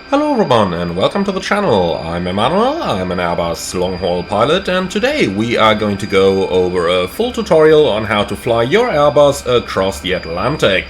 Hello everyone and welcome to the channel. I'm Emmanuel, I'm an Airbus long-haul pilot, and today we are going to go over a full tutorial on how to fly your Airbus across the Atlantic.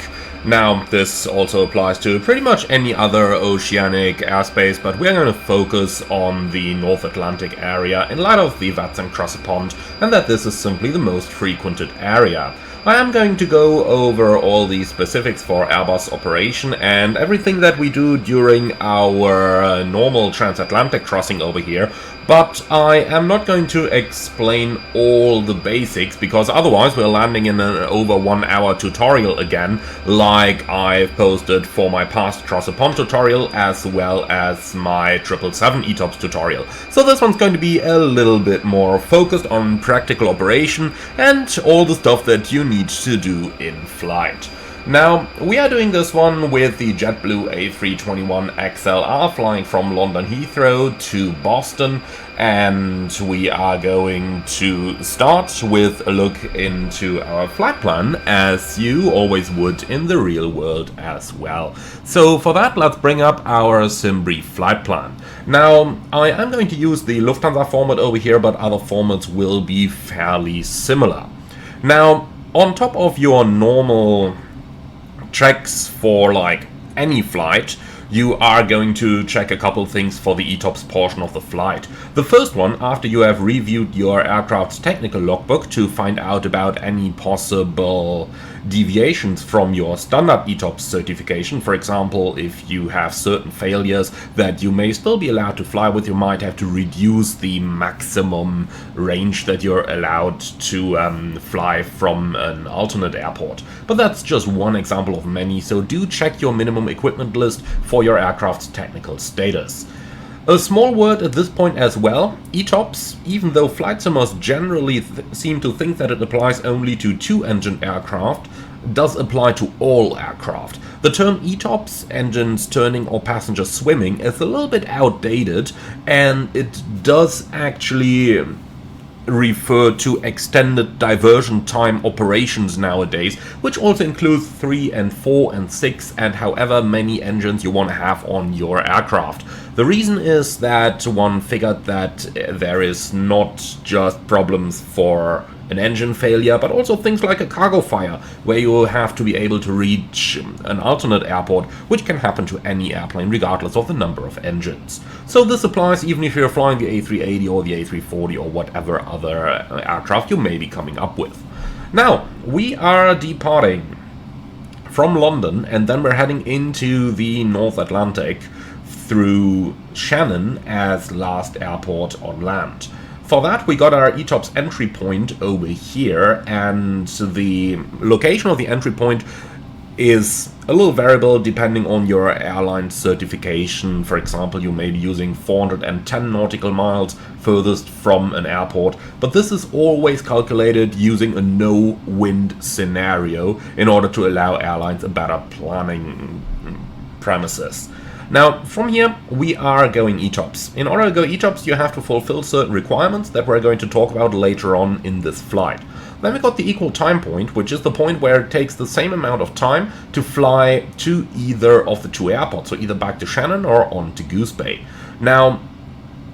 Now, this also applies to pretty much any other oceanic airspace, but we're going to focus on the North Atlantic area in light of the Watson Cross Pond, and that this is simply the most frequented area. I am going to go over all the specifics for Airbus operation and everything that we do during our normal transatlantic crossing over here, but I am not going to explain all the basics because otherwise we're landing in an over 1 hour tutorial again, like I've posted for my past Cross a Pond tutorial as well as my 777 ETOPS tutorial. So this one's going to be a little bit more focused on practical operation and all the stuff that you need to do in flight. Now, we are doing this one with the JetBlue A321 XLR flying from London Heathrow to Boston, and we are going to start with a look into our flight plan as you always would in the real world as well. So for that, let's bring up our SimBrief flight plan. Now, I am going to use the Lufthansa format over here, but other formats will be fairly similar. Now, on top of your normal checks for like any flight, you are going to check a couple things for the ETOPS portion of the flight. The first one, after you have reviewed your aircraft's technical logbook to find out about any possible deviations from your standard ETOPS certification. For example, if you have certain failures that you may still be allowed to fly with, you might have to reduce the maximum range that you're allowed to fly from an alternate airport. But that's just one example of many, so do check your minimum equipment list for your aircraft's technical status. A small word at this point as well, ETOPS, even though flight simmers generally seem to think that it applies only to two-engine aircraft, does apply to all aircraft. The term ETOPS, engines turning or passengers swimming, is a little bit outdated, and it does actually refer to extended diversion time operations nowadays, which also includes 3 and 4 and 6 and however many engines you want to have on your aircraft. The reason is that one figured that there is not just problems for an engine failure, but also things like a cargo fire, where you have to be able to reach an alternate airport, which can happen to any airplane regardless of the number of engines. So this applies even if you're flying the A380 or the A340 or whatever other aircraft you may be coming up with. Now, we are departing from London and then we're heading into the North Atlantic through Shannon as last airport on land. For that, we got our ETOPS entry point over here, and the location of the entry point is a little variable depending on your airline certification. For example, you may be using 410 nautical miles furthest from an airport, but this is always calculated using a no-wind scenario in order to allow airlines a better planning premises. Now, from here, we are going ETOPS. In order to go ETOPS, you have to fulfill certain requirements that we're going to talk about later on in this flight. Then we got the equal time point, which is the point where it takes the same amount of time to fly to either of the two airports, so either back to Shannon or on to Goose Bay. Now,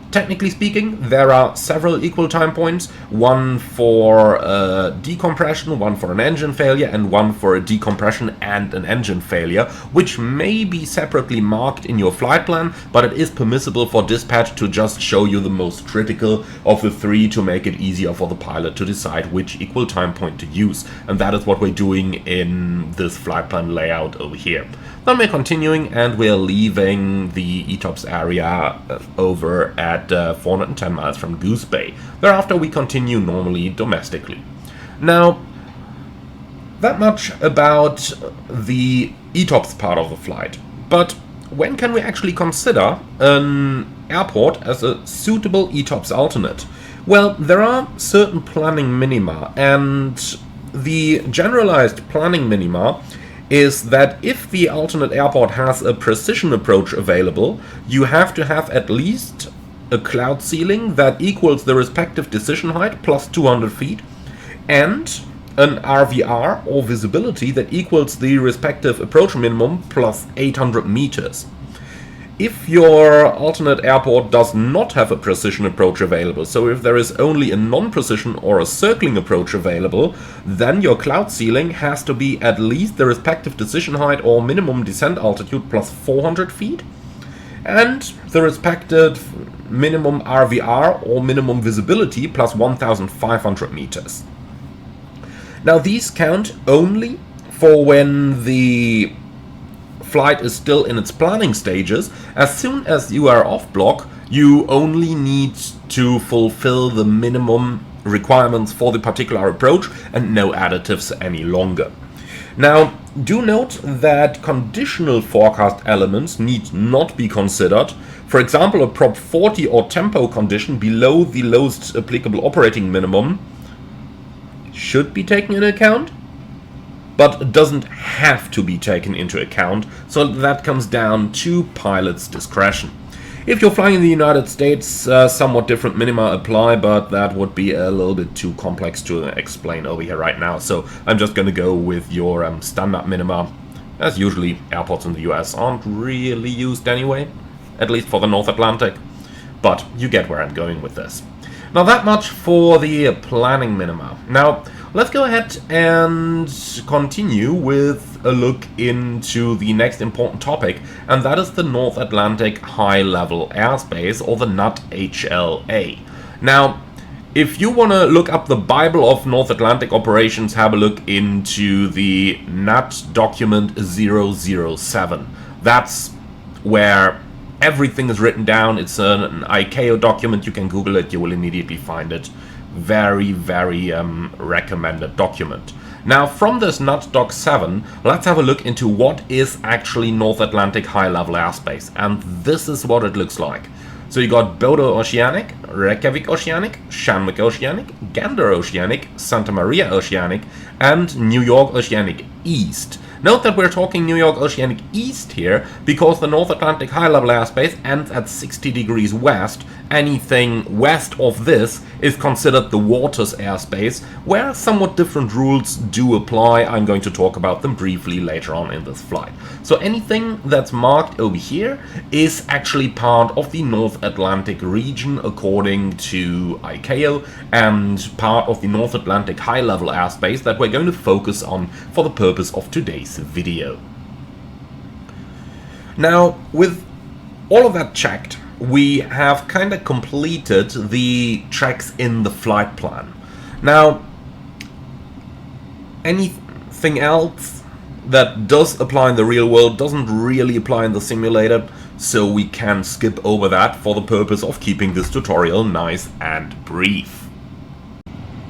technically speaking, there are several equal time points, one for decompression, one for an engine failure, and one for a decompression and an engine failure, which may be separately marked in your flight plan, but it is permissible for dispatch to just show you the most critical of the three to make it easier for the pilot to decide which equal time point to use. And that is what we're doing in this flight plan layout over here. Then we're continuing and we're leaving the ETOPS area over at 410 miles from Goose Bay. Thereafter we continue normally domestically. Now, that much about the ETOPS part of the flight. But when can we actually consider an airport as a suitable ETOPS alternate? Well, there are certain planning minima, and the generalized planning minima is that if the alternate airport has a precision approach available, you have to have at least a cloud ceiling that equals the respective decision height plus 200 feet and an RVR or visibility that equals the respective approach minimum plus 800 meters. If your alternate airport does not have a precision approach available, so if there is only a non-precision or a circling approach available, then your cloud ceiling has to be at least the respective decision height or minimum descent altitude plus 400 feet, and the respective minimum RVR or minimum visibility plus 1,500 meters. Now these count only for when the flight is still in its planning stages. As soon as you are off block, you only need to fulfill the minimum requirements for the particular approach and no additives any longer. Now, do note that conditional forecast elements need not be considered. For example, a prop 40 or tempo condition below the lowest applicable operating minimum should be taken into account, but doesn't have to be taken into account, so that comes down to pilot's discretion. If you're flying in the United States, somewhat different minima apply, but that would be a little bit too complex to explain over here right now, so I'm just going to go with your standard minima, as usually airports in the US aren't really used anyway, at least for the North Atlantic, but you get where I'm going with this. Now that much for the planning minima. Now let's go ahead and continue with a look into the next important topic, and that is the North Atlantic High Level Airspace, or the NAT HLA. Now, if you want to look up the Bible of North Atlantic operations, have a look into the NAT document 007. That's where everything is written down. It's an ICAO document. You can Google it. You will immediately find it. Very, very recommended document. Now, from this NAT Doc 7, let's have a look into what is actually North Atlantic high-level airspace. And this is what it looks like. So you got Bodo Oceanic, Reykjavik Oceanic, Shanwick Oceanic, Gander Oceanic, Santa Maria Oceanic, and New York Oceanic East. Note that we're talking New York Oceanic East here, because the North Atlantic high-level airspace ends at 60 degrees west. Anything west of this is considered the waters airspace, where somewhat different rules do apply. I'm going to talk about them briefly later on in this flight. So anything that's marked over here is actually part of the North Atlantic region according to ICAO, and part of the North Atlantic high-level airspace that we're going to focus on for the purpose of today's video. Now, with all of that checked, we have kind of completed the checks in the flight plan. Now, anything else that does apply in the real world doesn't really apply in the simulator, so we can skip over that for the purpose of keeping this tutorial nice and brief.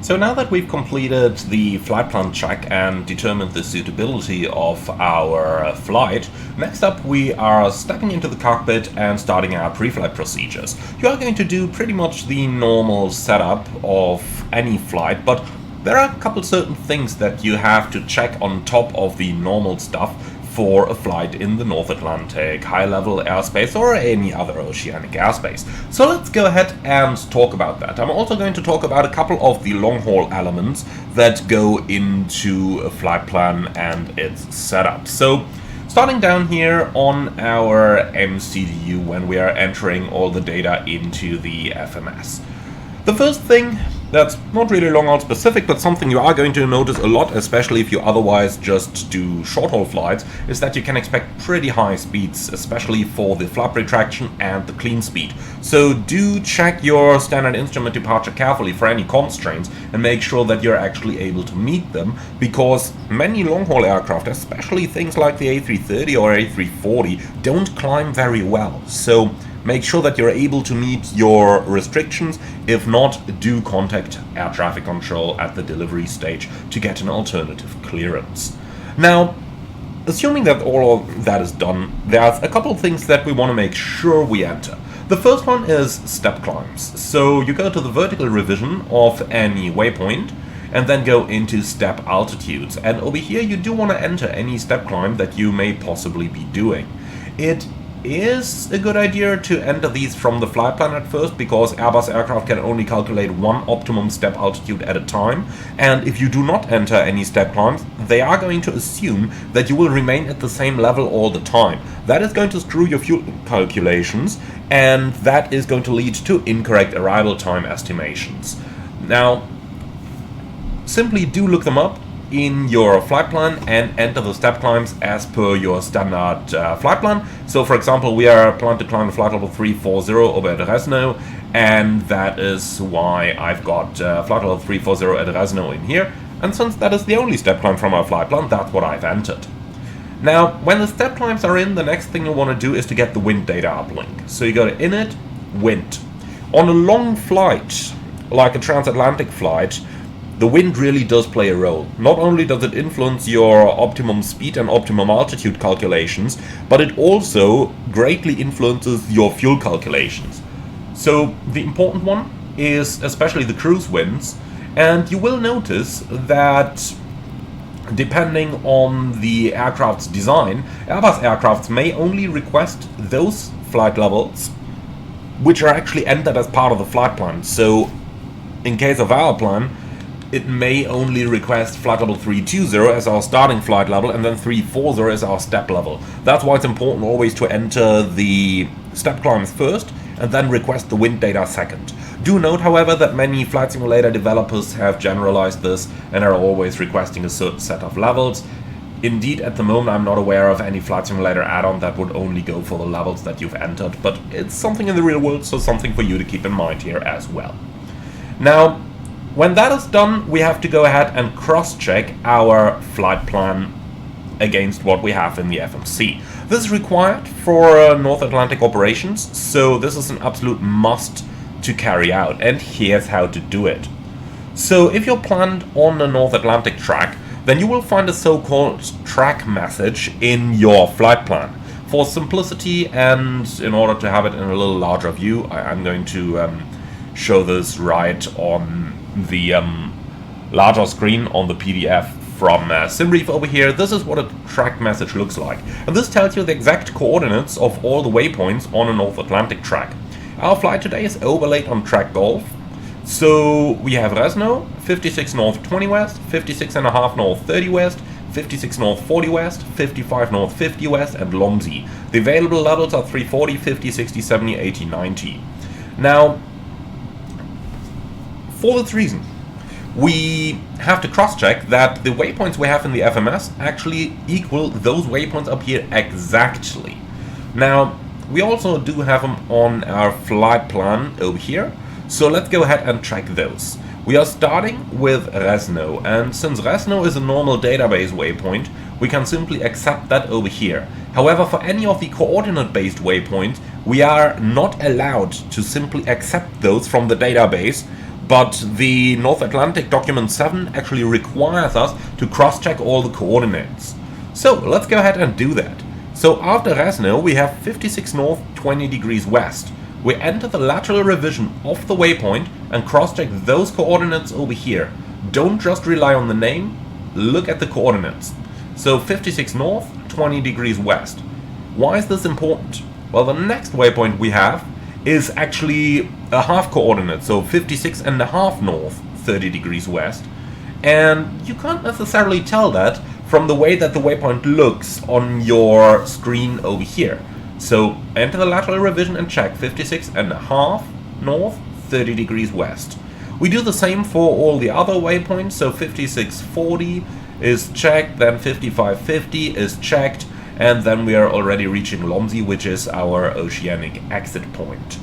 So now that we've completed the flight plan check and determined the suitability of our flight, next up we are stepping into the cockpit and starting our pre-flight procedures. You are going to do pretty much the normal setup of any flight, but there are a couple certain things that you have to check on top of the normal stuff for a flight in the North Atlantic high-level airspace or any other oceanic airspace. So let's go ahead and talk about that. I'm also going to talk about a couple of the long-haul elements that go into a flight plan and its setup. So starting down here on our MCDU when we are entering all the data into the FMS. The first thing that's not really long-haul specific, but something you are going to notice a lot, especially if you otherwise just do short-haul flights, is that you can expect pretty high speeds, especially for the flap retraction and the clean speed. So do check your standard instrument departure carefully for any constraints and make sure that you're actually able to meet them, because many long-haul aircraft, especially things like the A330 or A340, don't climb very well. So make sure that you're able to meet your restrictions. If not, do contact air traffic control at the delivery stage to get an alternative clearance. Now, assuming that all of that is done, there's a couple of things that we want to make sure we enter. The first one is step climbs. So you go to the vertical revision of any waypoint and then go into step altitudes. And over here you do want to enter any step climb that you may possibly be doing. It is a good idea to enter these from the flight plan at first, because Airbus aircraft can only calculate one optimum step altitude at a time, and if you do not enter any step climbs, they are going to assume that you will remain at the same level all the time. That is going to screw your fuel calculations, and that is going to lead to incorrect arrival time estimations. Now, simply do look them up in your flight plan and enter the step climbs as per your standard flight plan. So for example, we are planning to climb flight level 340 over at Resno, and that is why I've got flight level 340 at Resno in here, and since that is the only step climb from our flight plan, that's what I've entered. Now, when the step climbs are in, the next thing you want to do is to get the wind data uplink. So you go to init, wind. On a long flight, like a transatlantic flight, the wind really does play a role. Not only does it influence your optimum speed and optimum altitude calculations, but it also greatly influences your fuel calculations. So the important one is especially the cruise winds, and you will notice that depending on the aircraft's design, Airbus aircrafts may only request those flight levels which are actually entered as part of the flight plan. So in case of our plan, it may only request flight level 320 as our starting flight level, and then 340 as our step level. That's why it's important always to enter the step climbs first and then request the wind data second. Do note, however, that many flight simulator developers have generalized this and are always requesting a certain set of levels. Indeed, at the moment I'm not aware of any flight simulator add-on that would only go for the levels that you've entered, but it's something in the real world, so something for you to keep in mind here as well. Now, when that is done, we have to go ahead and cross-check our flight plan against what we have in the FMC. This is required for North Atlantic operations, so this is an absolute must to carry out, and here's how to do it. So if you're planned on a North Atlantic track, then you will find a so-called track message in your flight plan. For simplicity and in order to have it in a little larger view, I'm going to show this right on the larger screen on the PDF from SimBrief over here. This is what a track message looks like, and this tells you the exact coordinates of all the waypoints on a North Atlantic track. Our flight today is overlaid on track Golf, so we have Resno, 56 north 20 west, 56.5 north 30 west, 56 north 40 west, 55 north 50 west, and Lomzi. The available levels are 340, 50, 60, 70, 80, 90. Now, for this reason, we have to cross-check that the waypoints we have in the FMS actually equal those waypoints up here exactly. Now, we also do have them on our flight plan over here, so let's go ahead and check those. We are starting with Resno, and since Resno is a normal database waypoint, we can simply accept that over here. However, for any of the coordinate-based waypoints, we are not allowed to simply accept those from the database, but the North Atlantic Document 7 actually requires us to cross-check all the coordinates. So let's go ahead and do that. So after Resno, we have 56 north, 20 degrees west. We enter the lateral revision of the waypoint and cross-check those coordinates over here. Don't just rely on the name, look at the coordinates. So 56 north, 20 degrees west. Why is this important? Well, the next waypoint we have is actually a half coordinate, so 56.5 north, 30 degrees west. And you can't necessarily tell that from the way that the waypoint looks on your screen over here. So enter the lateral revision and check 56.5 north, 30 degrees west. We do the same for all the other waypoints, so 5640 is checked, then 5550 is checked, and then we are already reaching Lomzi, which is our oceanic exit point.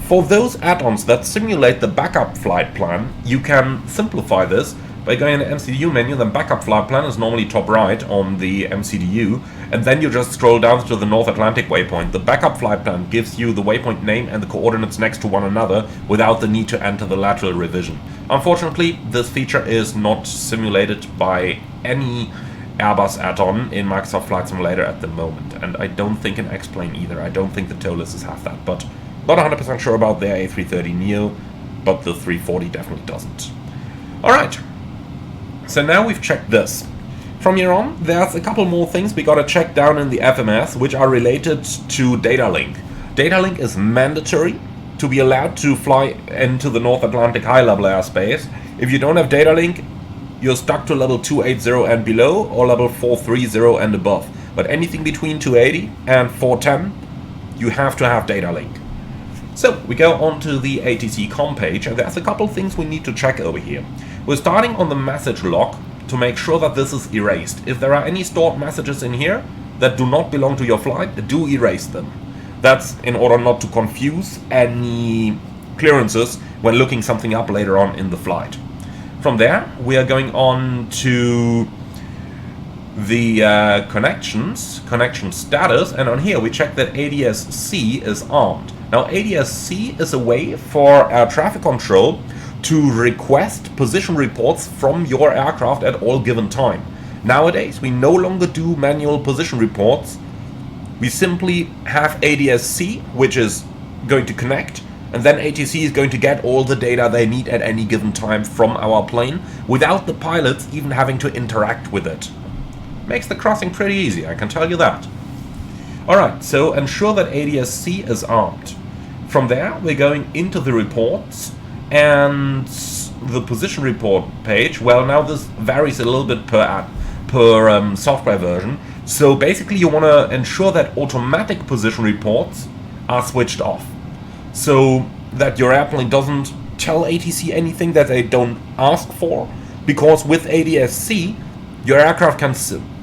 For those add-ons that simulate the backup flight plan, you can simplify this by going in the MCDU menu. Then backup flight plan is normally top right on the MCDU, and then you just scroll down to the North Atlantic waypoint. The backup flight plan gives you the waypoint name and the coordinates next to one another without the need to enter the lateral revision. Unfortunately, this feature is not simulated by any Airbus add-on in Microsoft Flight Simulator at the moment, and I don't think in X-Plane either. I don't think the TOLISs have that, but not 100% sure about their A330 Neo, but the 340 definitely doesn't. Alright, so now we've checked this. From here on, there's a couple more things we gotta check down in the FMS, which are related to data link. Data link is mandatory to be allowed to fly into the North Atlantic high-level airspace. If you don't have data link, you're stuck to level 280 and below, or level 430 and above. But anything between 280 and 410, you have to have data link. So we go on to the ATC com page, and there's a couple things we need to check over here. We're starting on the message log to make sure that this is erased. If there are any stored messages in here that do not belong to your flight, do erase them. That's in order not to confuse any clearances when looking something up later on in the flight. From there, we are going on to the connection status, and on here we check that ADS-C is armed. Now, ADS-C is a way for air traffic control to request position reports from your aircraft at all given time. Nowadays, we no longer do manual position reports. We simply have ADS-C, which is going to connect, and then ATC is going to get all the data they need at any given time from our plane, without the pilots even having to interact with it. Makes the crossing pretty easy, I can tell you that. Alright, so ensure that ADS-C is armed. From there, we're going into the reports, and the position report page, well, now this varies a little bit per software version. So basically you want to ensure that automatic position reports are switched off, so that your airplane doesn't tell ATC anything that they don't ask for, because with ADS-C, your aircraft can,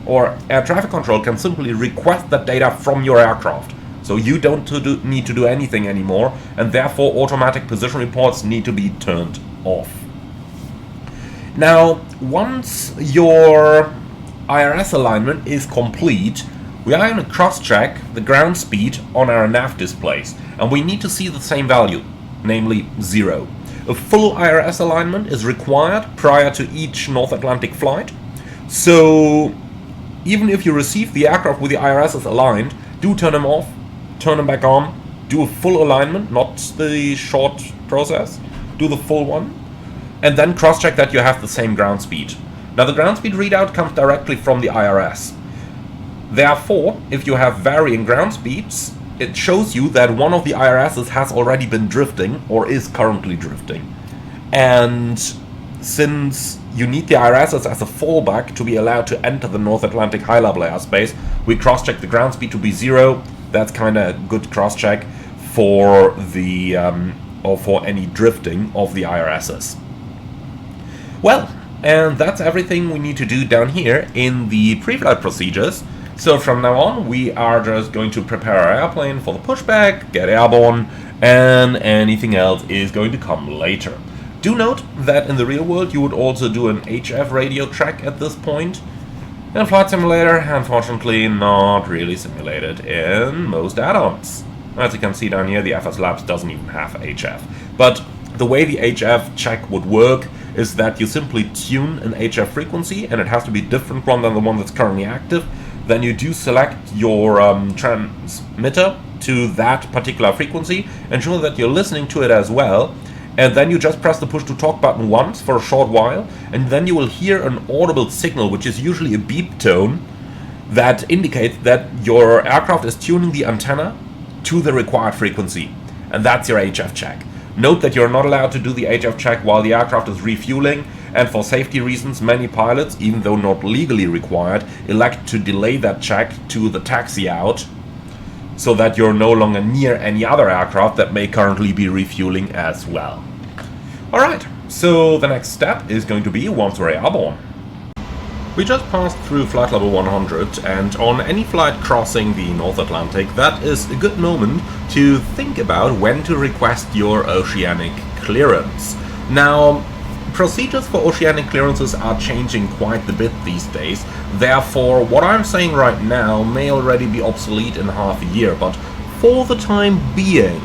or air traffic control can simply request that data from your aircraft. So you don't need to do anything anymore, and therefore automatic position reports need to be turned off. Now, once your IRS alignment is complete, we are going to cross-check the ground speed on our nav displays, and we need to see the same value, namely 0. A full IRS alignment is required prior to each North Atlantic flight, so even if you receive the aircraft with the IRSs aligned, do turn them off, turn them back on, do a full alignment, not the short process, do the full one, and then cross-check that you have the same ground speed. Now, the ground speed readout comes directly from the IRS. Therefore, if you have varying ground speeds, it shows you that one of the IRSs has already been drifting or is currently drifting. And since you need the IRSs as a fallback to be allowed to enter the North Atlantic high-level airspace, we cross-check the ground speed to be 0. That's kind of a good cross-check for the or for any drifting of the IRSs. Well, and that's everything we need to do down here in the pre-flight procedures. So from now on, we are just going to prepare our airplane for the pushback, get airborne, and anything else is going to come later. Do note that in the real world, you would also do an HF radio track at this point. In Flight Simulator, unfortunately not really simulated in most add-ons. As you can see down here, the FS Labs doesn't even have HF. But the way the HF check would work is that you simply tune an HF frequency, and it has to be a different one than the one that's currently active. Then you do select your transmitter to that particular frequency, ensure that you're listening to it as well, and then you just press the push to talk button once for a short while, and then you will hear an audible signal, which is usually a beep tone, that indicates that your aircraft is tuning the antenna to the required frequency. And that's your HF check. Note that you're not allowed to do the HF check while the aircraft is refueling, and for safety reasons, many pilots, even though not legally required, elect to delay that check to the taxi out, so that you're no longer near any other aircraft that may currently be refueling as well. Alright, so the next step is going to be once we're airborne. We just passed through flight level 100, and on any flight crossing the North Atlantic, that is a good moment to think about when to request your Oceanic Clearance. Now, procedures for Oceanic Clearances are changing quite a bit these days, therefore what I'm saying right now may already be obsolete in half a year, but for the time being,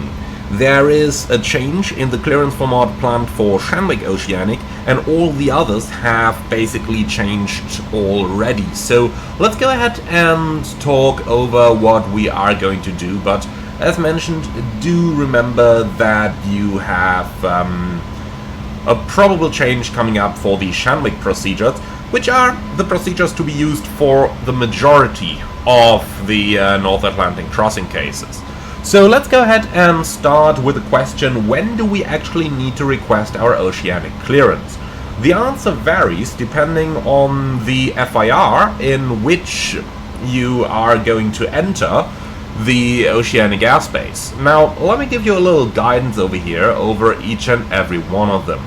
there is a change in the clearance format planned for Shanwick Oceanic, and all the others have basically changed already. So let's go ahead and talk over what we are going to do, but as mentioned, do remember that you have a probable change coming up for the Shanwick procedures. which are the procedures to be used for the majority of the North Atlantic crossing cases. So let's go ahead and start with the question, when do we actually need to request our oceanic clearance? The answer varies depending on the FIR in which you are going to enter the oceanic airspace. Now, let me give you a little guidance over here over each and every one of them.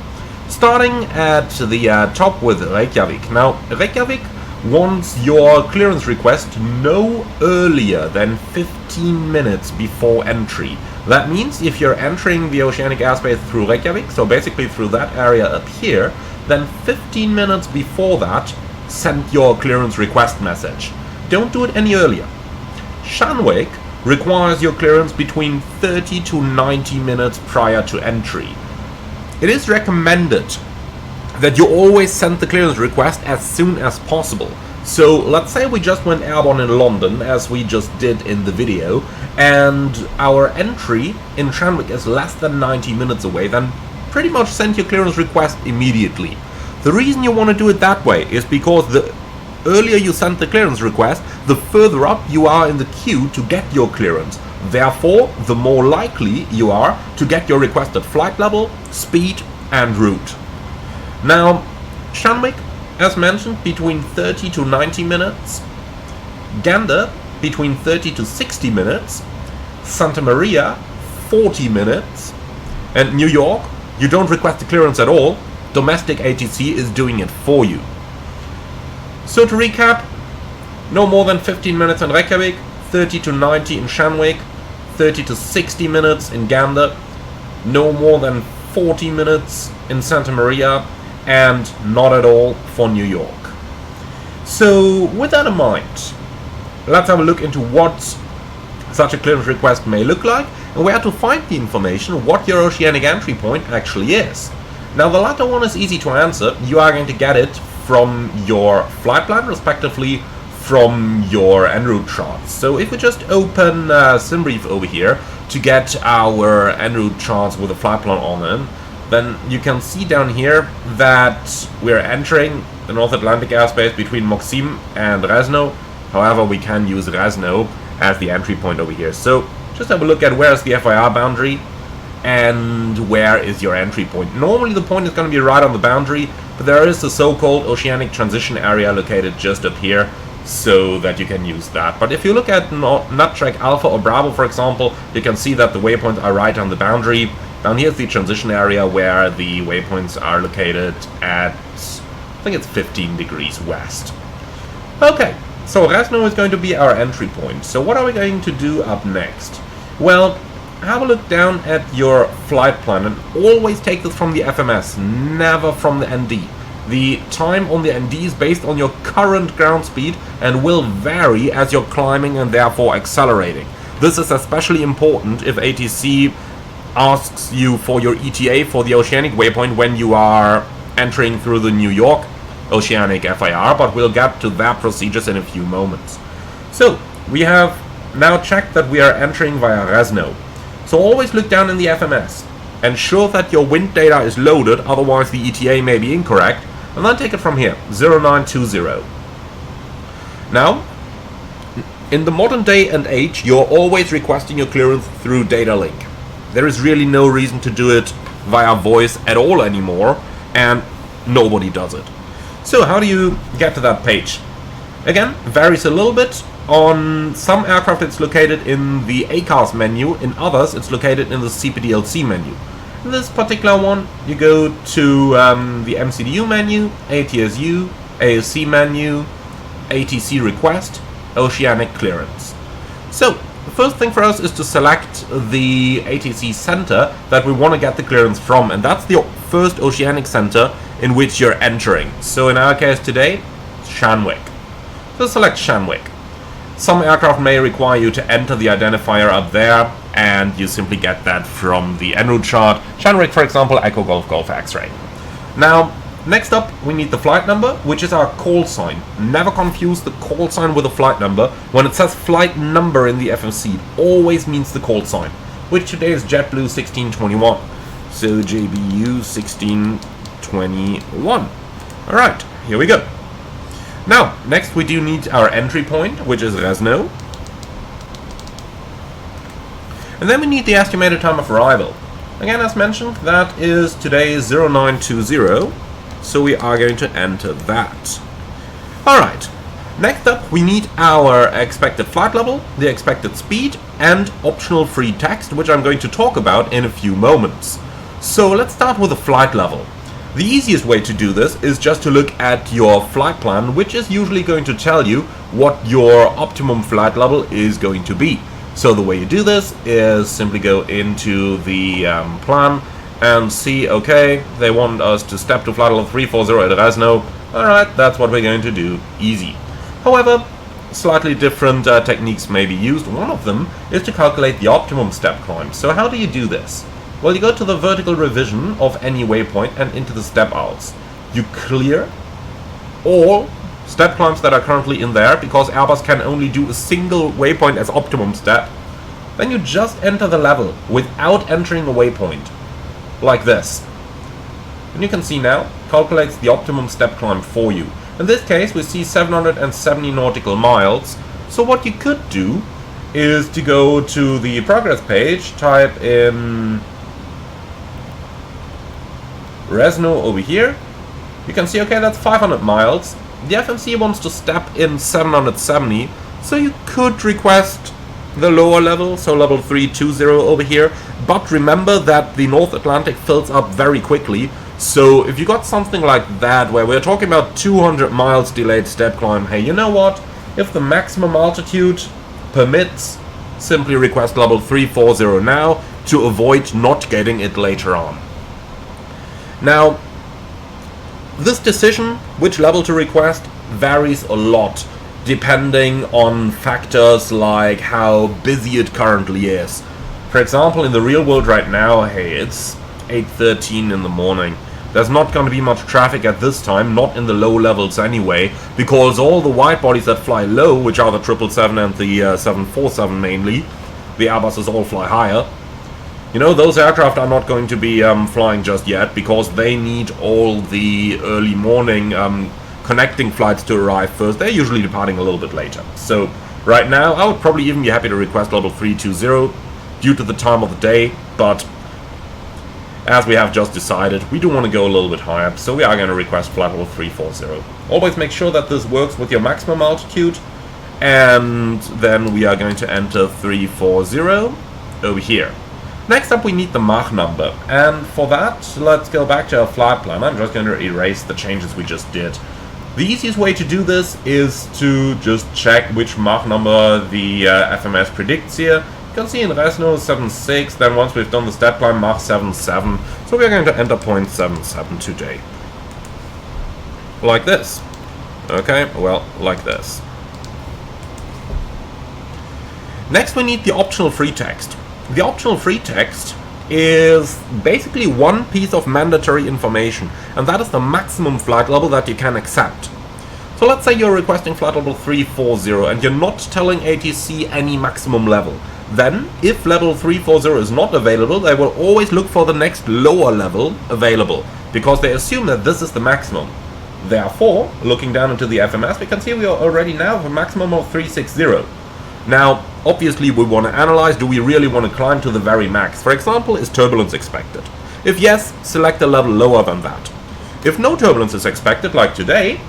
Starting at the top with Reykjavik. Now, Reykjavik wants your clearance request no earlier than 15 minutes before entry. That means if you're entering the oceanic airspace through Reykjavik, so basically through that area up here, then 15 minutes before that, send your clearance request message. Don't do it any earlier. Shanwick requires your clearance between 30 to 90 minutes prior to entry. It is recommended that you always send the clearance request as soon as possible. So let's say we just went airborne in London, as we just did in the video, and our entry in Shanwick is less than 90 minutes away, then pretty much send your clearance request immediately. The reason you want to do it that way is because the earlier you send the clearance request, the further up you are in the queue to get your clearance. Therefore, the more likely you are to get your requested flight level, speed, and route. Now, Shanwick, as mentioned, between 30 to 90 minutes, Gander, between 30 to 60 minutes, Santa Maria, 40 minutes, and New York, you don't request the clearance at all, domestic ATC is doing it for you. So to recap, no more than 15 minutes in Reykjavik, 30 to 90 in Shanwick, 30 to 60 minutes in Gander, no more than 40 minutes in Santa Maria, and not at all for New York. So with that in mind, let's have a look into what such a clearance request may look like and where to find the information what your oceanic entry point actually is. Now the latter one is easy to answer. You are going to get it from your flight plan, respectively from your en route charts. So if we just open SimBrief over here to get our en route charts with a flight plan on them, then you can see down here that we're entering the North Atlantic airspace between Moxim and Resno. However, we can use Resno as the entry point over here. So just have a look at where is the FIR boundary and where is your entry point. Normally the point is going to be right on the boundary, but there is a so-called oceanic transition area located just up here, so that you can use that. But if you look at NAT track Alpha or Bravo, for example, you can see that the waypoints are right on the boundary. Down here is the transition area where the waypoints are located at, I think it's 15 degrees west. Okay, so Resno is going to be our entry point. So what are we going to do up next? Well, have a look down at your flight plan and always take this from the FMS, never from the ND. The time on the ND is based on your current ground speed and will vary as you're climbing and therefore accelerating. This is especially important if ATC asks you for your ETA for the oceanic waypoint when you are entering through the New York oceanic FIR, but we'll get to that procedures in a few moments. So, we have now checked that we are entering via Resno. So always look down in the FMS. Ensure that your wind data is loaded, otherwise the ETA may be incorrect, and then take it from here, 0920. Now, in the modern day and age, you're always requesting your clearance through data link. There is really no reason to do it via voice at all anymore, and nobody does it. So how do you get to that page? Again, varies a little bit. On some aircraft it's located in the ACARS menu, in others it's located in the CPDLC menu. In this particular one, you go to the MCDU menu, ATSU, ASC menu, ATC request, Oceanic Clearance. So, the first thing for us is to select the ATC center that we want to get the clearance from, and that's the first oceanic center in which you're entering. So in our case today, Shanwick. So select Shanwick. Some aircraft may require you to enter the identifier up there, and you simply get that from the en route chart. Shanwick, for example, Echo Golf Golf X-Ray. Now, next up, we need the flight number, which is our call sign. Never confuse the call sign with the flight number. When it says flight number in the FMC, it always means the call sign, which today is JetBlue 1621. So JBU 1621. Alright, here we go. Now, next we do need our entry point, which is Resno. And then we need the estimated time of arrival. Again, as mentioned, that is today 0920, so we are going to enter that. Alright, next up we need our expected flight level, the expected speed, and optional free text, which I'm going to talk about in a few moments. So let's start with the flight level. The easiest way to do this is just to look at your flight plan, which is usually going to tell you what your optimum flight level is going to be. So the way you do this is simply go into the plan and see, okay, they want us to step to flight level 340 at Resno. Alright, that's what we're going to do. Easy. However, slightly different techniques may be used. One of them is to calculate the optimum step climb. So how do you do this? Well, you go to the vertical revision of any waypoint and into the step outs. You clear all step climbs that are currently in there, because Airbus can only do a single waypoint as optimum step. Then you just enter the level without entering a waypoint, like this. And you can see now, calculates the optimum step climb for you. In this case, we see 770 nautical miles. So what you could do is to go to the progress page, type in Resno over here. You can see, okay, that's 500 miles. The FMC wants to step in 770, so you could request the lower level, so level 320 over here. But remember that the North Atlantic fills up very quickly, so if you got something like that, where we're talking about 200 miles delayed step climb, hey, you know what? If the maximum altitude permits, simply request level 340 now to avoid not getting it later on. Now, this decision, which level to request, varies a lot, depending on factors like how busy it currently is. For example, in the real world right now, hey, it's 8:13 in the morning. There's not going to be much traffic at this time, not in the low levels anyway, because all the wide bodies that fly low, which are the 777 and the 747 mainly, the Airbuses all fly higher. You know, those aircraft are not going to be flying just yet, because they need all the early morning connecting flights to arrive first. They're usually departing a little bit later. So right now, I would probably even be happy to request level 320 due to the time of the day, but as we have just decided, we do want to go a little bit higher, so we are going to request flight level 340. Always make sure that this works with your maximum altitude, and then we are going to enter 340 over here. Next up, we need the Mach number, and for that, let's go back to our flight plan. I'm just going to erase the changes we just did. The easiest way to do this is to just check which Mach number the FMS predicts here. You can see in Resno 76, then once we've done the step climb, Mach 77, so we're going to enter 0.77 today. Like this. Okay, well, like this. Next, we need the optional free text. The optional free text is basically one piece of mandatory information, and that is the maximum flight level that you can accept. So let's say you're requesting flight level 340 and you're not telling ATC any maximum level. Then, if level 340 is not available, they will always look for the next lower level available, because they assume that this is the maximum. Therefore, looking down into the FMS, we can see we are already now have a maximum of 360. Now, obviously we want to analyze, do we really want to climb to the very max? For example, is turbulence expected? If yes, select a level lower than that. If no turbulence is expected, like today,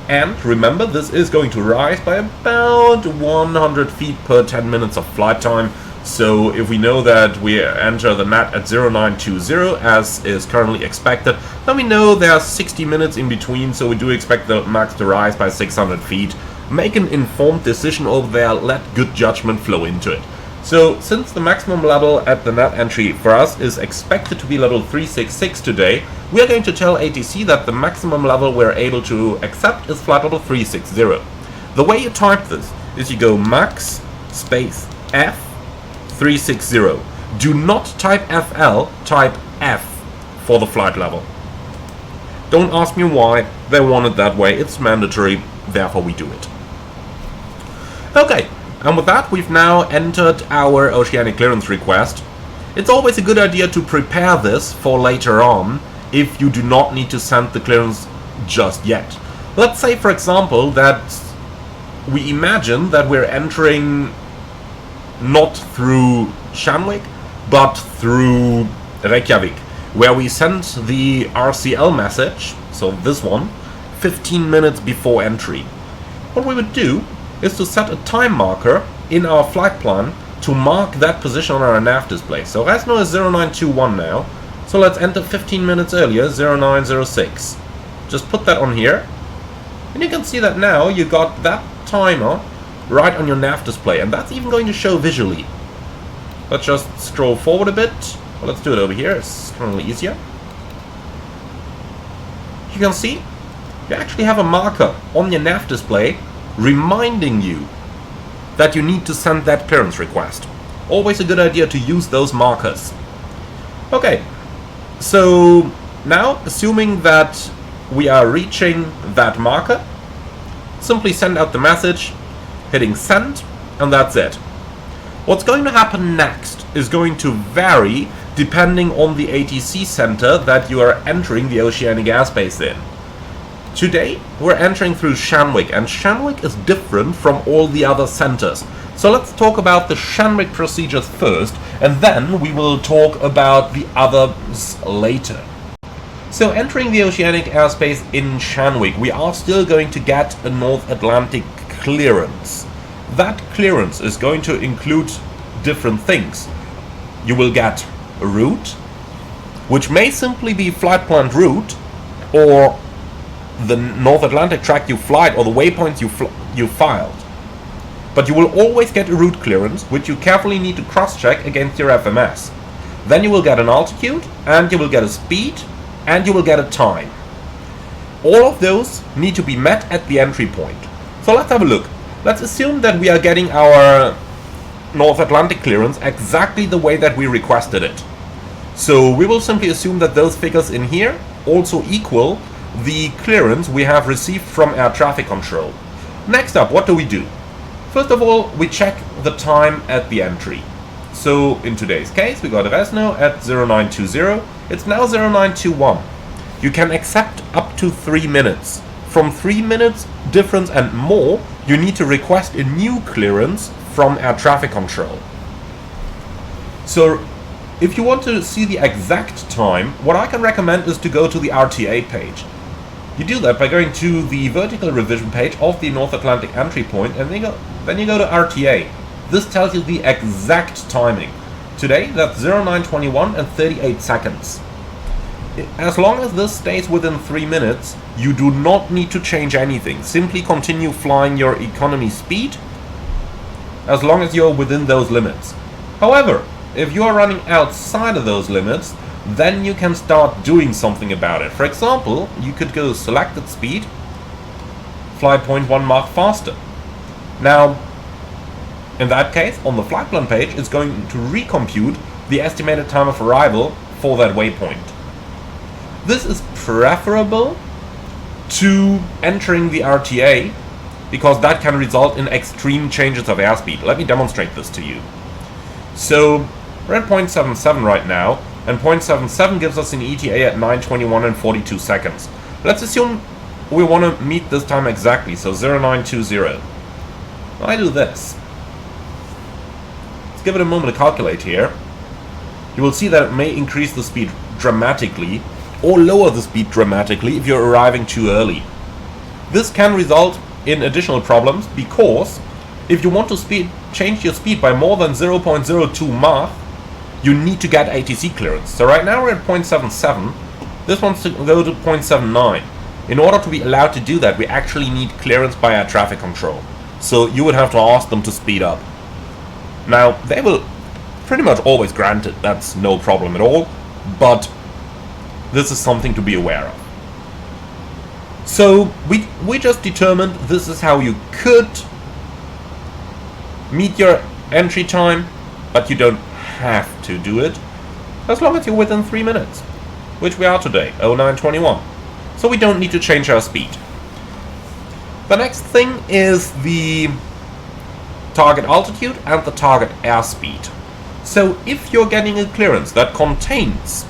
and remember this is going to rise by about 100 feet per 10 minutes of flight time, so if we know that we enter the NAT at 0920 as is currently expected, then we know there are 60 minutes in between, so we do expect the max to rise by 600 feet. Make an informed decision over there, let good judgment flow into it. So, since the maximum level at the NAT entry for us is expected to be level 366 today, we are going to tell ATC that the maximum level we're able to accept is flight level 360. The way you type this is you go max space F 360. Do not type FL, type F for the flight level. Don't ask me why, they want it that way, it's mandatory, therefore we do it. Okay, and with that we've now entered our Oceanic Clearance request. It's always a good idea to prepare this for later on, if you do not need to send the clearance just yet. Let's say, for example, that we imagine that we're entering not through Shanwick, but through Reykjavik, where we send the RCL message, so this one, 15 minutes before entry. What we would do is to set a time marker in our flight plan to mark that position on our nav display. So Resno is 0921 now, so let's enter 15 minutes earlier, 0906. Just put that on here, and you can see that now you got that timer right on your nav display, and that's even going to show visually. Let's just scroll forward a bit. Well, let's do it over here, it's currently easier. You can see you actually have a marker on your nav display reminding you that you need to send that clearance request. Always a good idea to use those markers. Okay, so now assuming that we are reaching that marker, simply send out the message, hitting send, and that's it. What's going to happen next is going to vary depending on the ATC center that you are entering the Oceanic Airspace in. Today we're entering through Shanwick, and Shanwick is different from all the other centers. So let's talk about the Shanwick procedures first, and then we will talk about the others later. So entering the Oceanic Airspace in Shanwick, we are still going to get a North Atlantic clearance. That clearance is going to include different things. You will get a route, which may simply be flight planned route, or the North Atlantic track you flight, or the waypoints you filed. But you will always get a route clearance, which you carefully need to cross-check against your FMS. Then you will get an altitude, and you will get a speed, and you will get a time. All of those need to be met at the entry point. So let's have a look. Let's assume that we are getting our North Atlantic clearance exactly the way that we requested it. So we will simply assume that those figures in here also equal the clearance we have received from air traffic control. Next up, what do we do? First of all, we check the time at the entry. So in today's case, we got Resno at 0920. It's now 0921. You can accept up to 3 minutes. From 3 minutes difference and more, you need to request a new clearance from air traffic control. So if you want to see the exact time, what I can recommend is to go to the RTA page. You do that by going to the vertical revision page of the North Atlantic entry point, and then you go to RTA. This tells you the exact timing. Today, that's 0921 and 38 seconds. As long as this stays within 3 minutes, you do not need to change anything. Simply continue flying your economy speed, as long as you're within those limits. However, if you are running outside of those limits, then you can start doing something about it. For example, you could go selected speed, fly 0.1 Mach faster. Now, in that case, on the flight plan page, it's going to recompute the estimated time of arrival for that waypoint. This is preferable to entering the RTA, because that can result in extreme changes of airspeed. Let me demonstrate this to you. So, we're at 0.77 right now, and 0.77 gives us an ETA at 9:21 and 42 seconds. Let's assume we want to meet this time exactly, so 0920. I do this. Let's give it a moment to calculate here. You will see that it may increase the speed dramatically, or lower the speed dramatically if you're arriving too early. This can result in additional problems, because if you want to change your speed by more than 0.02 Mach, you need to get ATC clearance. So right now we're at 0.77. This wants to go to 0.79. In order to be allowed to do that, we actually need clearance by air traffic control. So you would have to ask them to speed up. Now, they will pretty much always grant it. That's no problem at all. But this is something to be aware of. So we just determined this is how you could meet your entry time, but you don't have to do it as long as you're within 3 minutes, which we are today, 0921. So we don't need to change our speed. The next thing is the target altitude and the target airspeed. So if you're getting a clearance that contains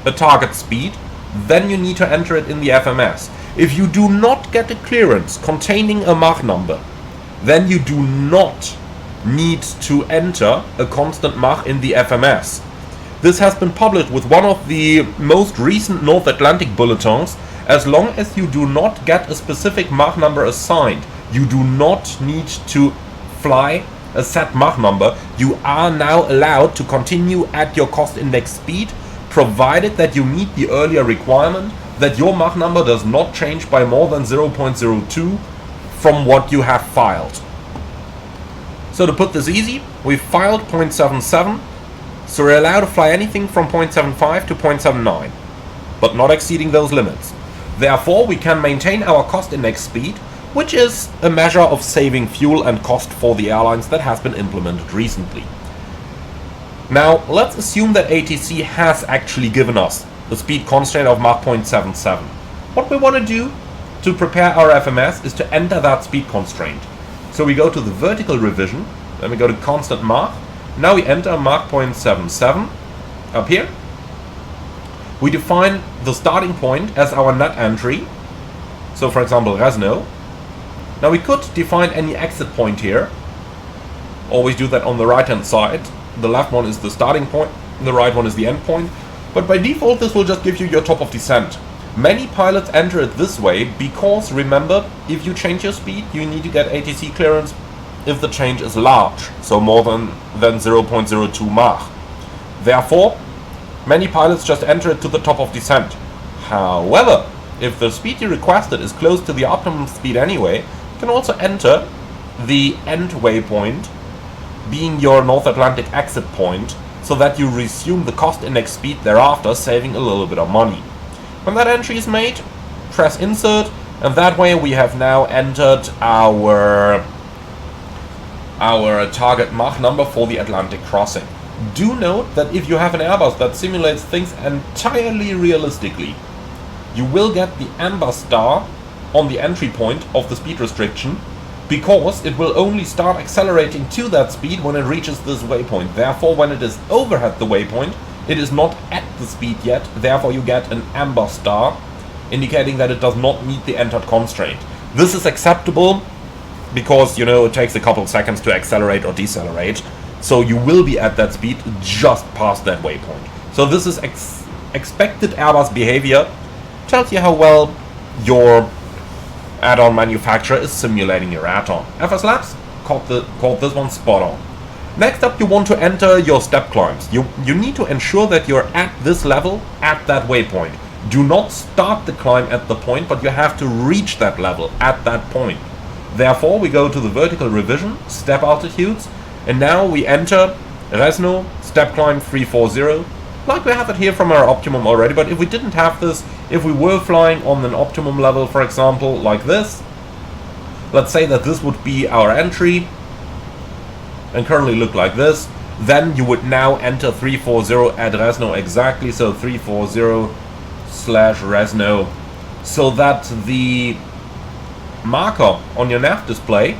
a target speed, then you need to enter it in the FMS. If you do not get a clearance containing a Mach number, then you do not need to enter a constant Mach in the FMS. This has been published with one of the most recent North Atlantic bulletins. As long as you do not get a specific Mach number assigned, you do not need to fly a set Mach number. You are now allowed to continue at your cost index speed, provided that you meet the earlier requirement that your Mach number does not change by more than 0.02 from what you have filed. So to put this easy, we filed 0.77, so we're allowed to fly anything from 0.75 to 0.79, but not exceeding those limits. Therefore, we can maintain our cost index speed, which is a measure of saving fuel and cost for the airlines that has been implemented recently. Now, let's assume that ATC has actually given us the speed constraint of Mach 0.77. What we want to do to prepare our FMS is to enter that speed constraint. So we go to the vertical revision, then we go to constant Mach. Now we enter Mach 0.77 up here. We define the starting point as our NAT entry. So for example, Resno. Now we could define any exit point here. Always do that on the right hand side. The left one is the starting point, the right one is the end point. But by default this will just give you your top of descent. Many pilots enter it this way because, remember, if you change your speed you need to get ATC clearance if the change is large, so more than 0.02 Mach. Therefore, many pilots just enter it to the top of descent. However, if the speed you requested is close to the optimum speed anyway, you can also enter the end waypoint, being your North Atlantic exit point, so that you resume the cost index speed thereafter, saving a little bit of money. When that entry is made, press insert, and that way we have now entered our target Mach number for the Atlantic crossing. Do note that if you have an Airbus that simulates things entirely realistically, you will get the amber star on the entry point of the speed restriction, because it will only start accelerating to that speed when it reaches this waypoint. Therefore, when it is over at the waypoint, it is not at the speed yet, therefore you get an amber star, indicating that it does not meet the entered constraint. This is acceptable because, you know, it takes a couple of seconds to accelerate or decelerate, so you will be at that speed just past that waypoint. So this is expected Airbus behavior, tells you how well your add-on manufacturer is simulating your add-on. FS Labs called this one spot on. Next up, you want to enter your step climbs. You need to ensure that you're at this level at that waypoint. Do not start the climb at the point, but you have to reach that level at that point. Therefore, we go to the vertical revision, step altitudes, and now we enter Resno, step climb 340, like we have it here from our optimum already. But if we didn't have this, if we were flying on an optimum level, for example, like this, let's say that this would be our entry, and currently look like this, then you would now enter 340 at Resno exactly, so 340/Resno, so that the marker on your nav display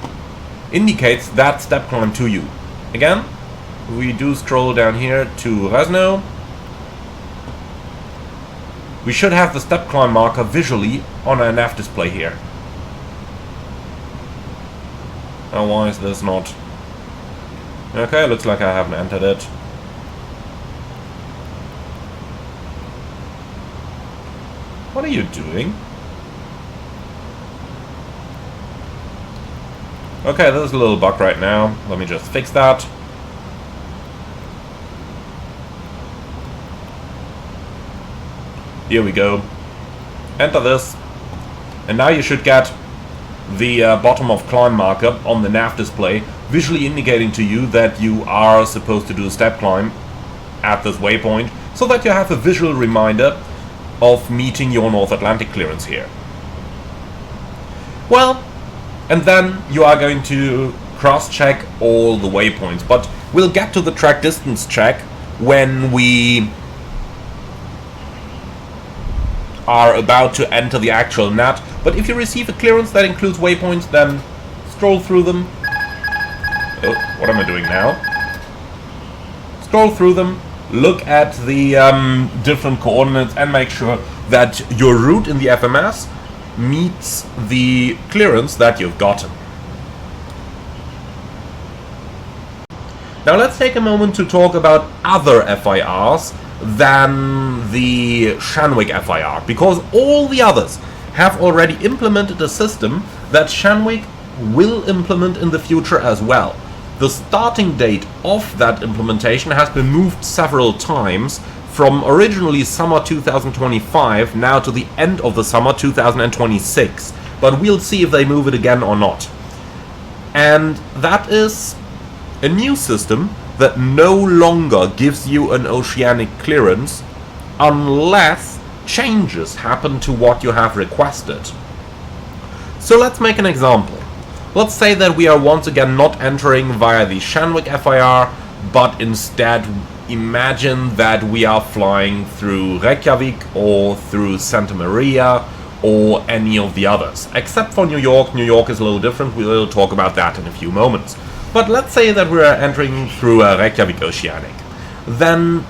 indicates that step climb to you. Again, we do scroll down here to Resno. We should have the step climb marker visually on our nav display here. Now why is this not? Okay, looks like I haven't entered it. What are you doing? Okay, there's a little bug right now. Let me just fix that. Here we go. Enter this. And now you should get the bottom of climb marker on the nav display, visually indicating to you that you are supposed to do a step climb at this waypoint, so that you have a visual reminder of meeting your North Atlantic clearance here. Well, and then you are going to cross-check all the waypoints, but we'll get to the track distance check when we are about to enter the actual NAT. But if you receive a clearance that includes waypoints, then scroll through them. Oh, what am I doing now? Scroll through them, look at the different coordinates, and make sure that your route in the FMS meets the clearance that you've gotten. Now let's take a moment to talk about other FIRs than the Shanwick FIR, because all the others have already implemented a system that Shanwick will implement in the future as well. The starting date of that implementation has been moved several times, from originally summer 2025 now to the end of the summer 2026, but we'll see if they move it again or not. And that is a new system that no longer gives you an oceanic clearance unless changes happen to what you have requested. So let's make an example. Let's say that we are once again not entering via the Shanwick FIR, but instead imagine that we are flying through Reykjavik or through Santa Maria or any of the others. Except for New York. New York is a little different, we'll talk about that in a few moments. But let's say that we are entering through Reykjavik Oceanic. Then,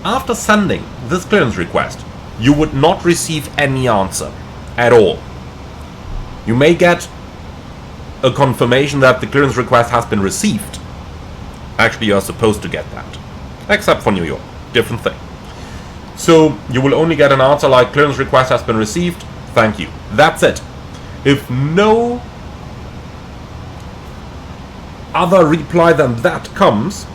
after sending this clearance request, you would not receive any answer at all. You may get a confirmation that the clearance request has been received. Actually, you're supposed to get that. Except for New York. Different thing. So, you will only get an answer like clearance request has been received, thank you. That's it. If no other reply than that comes,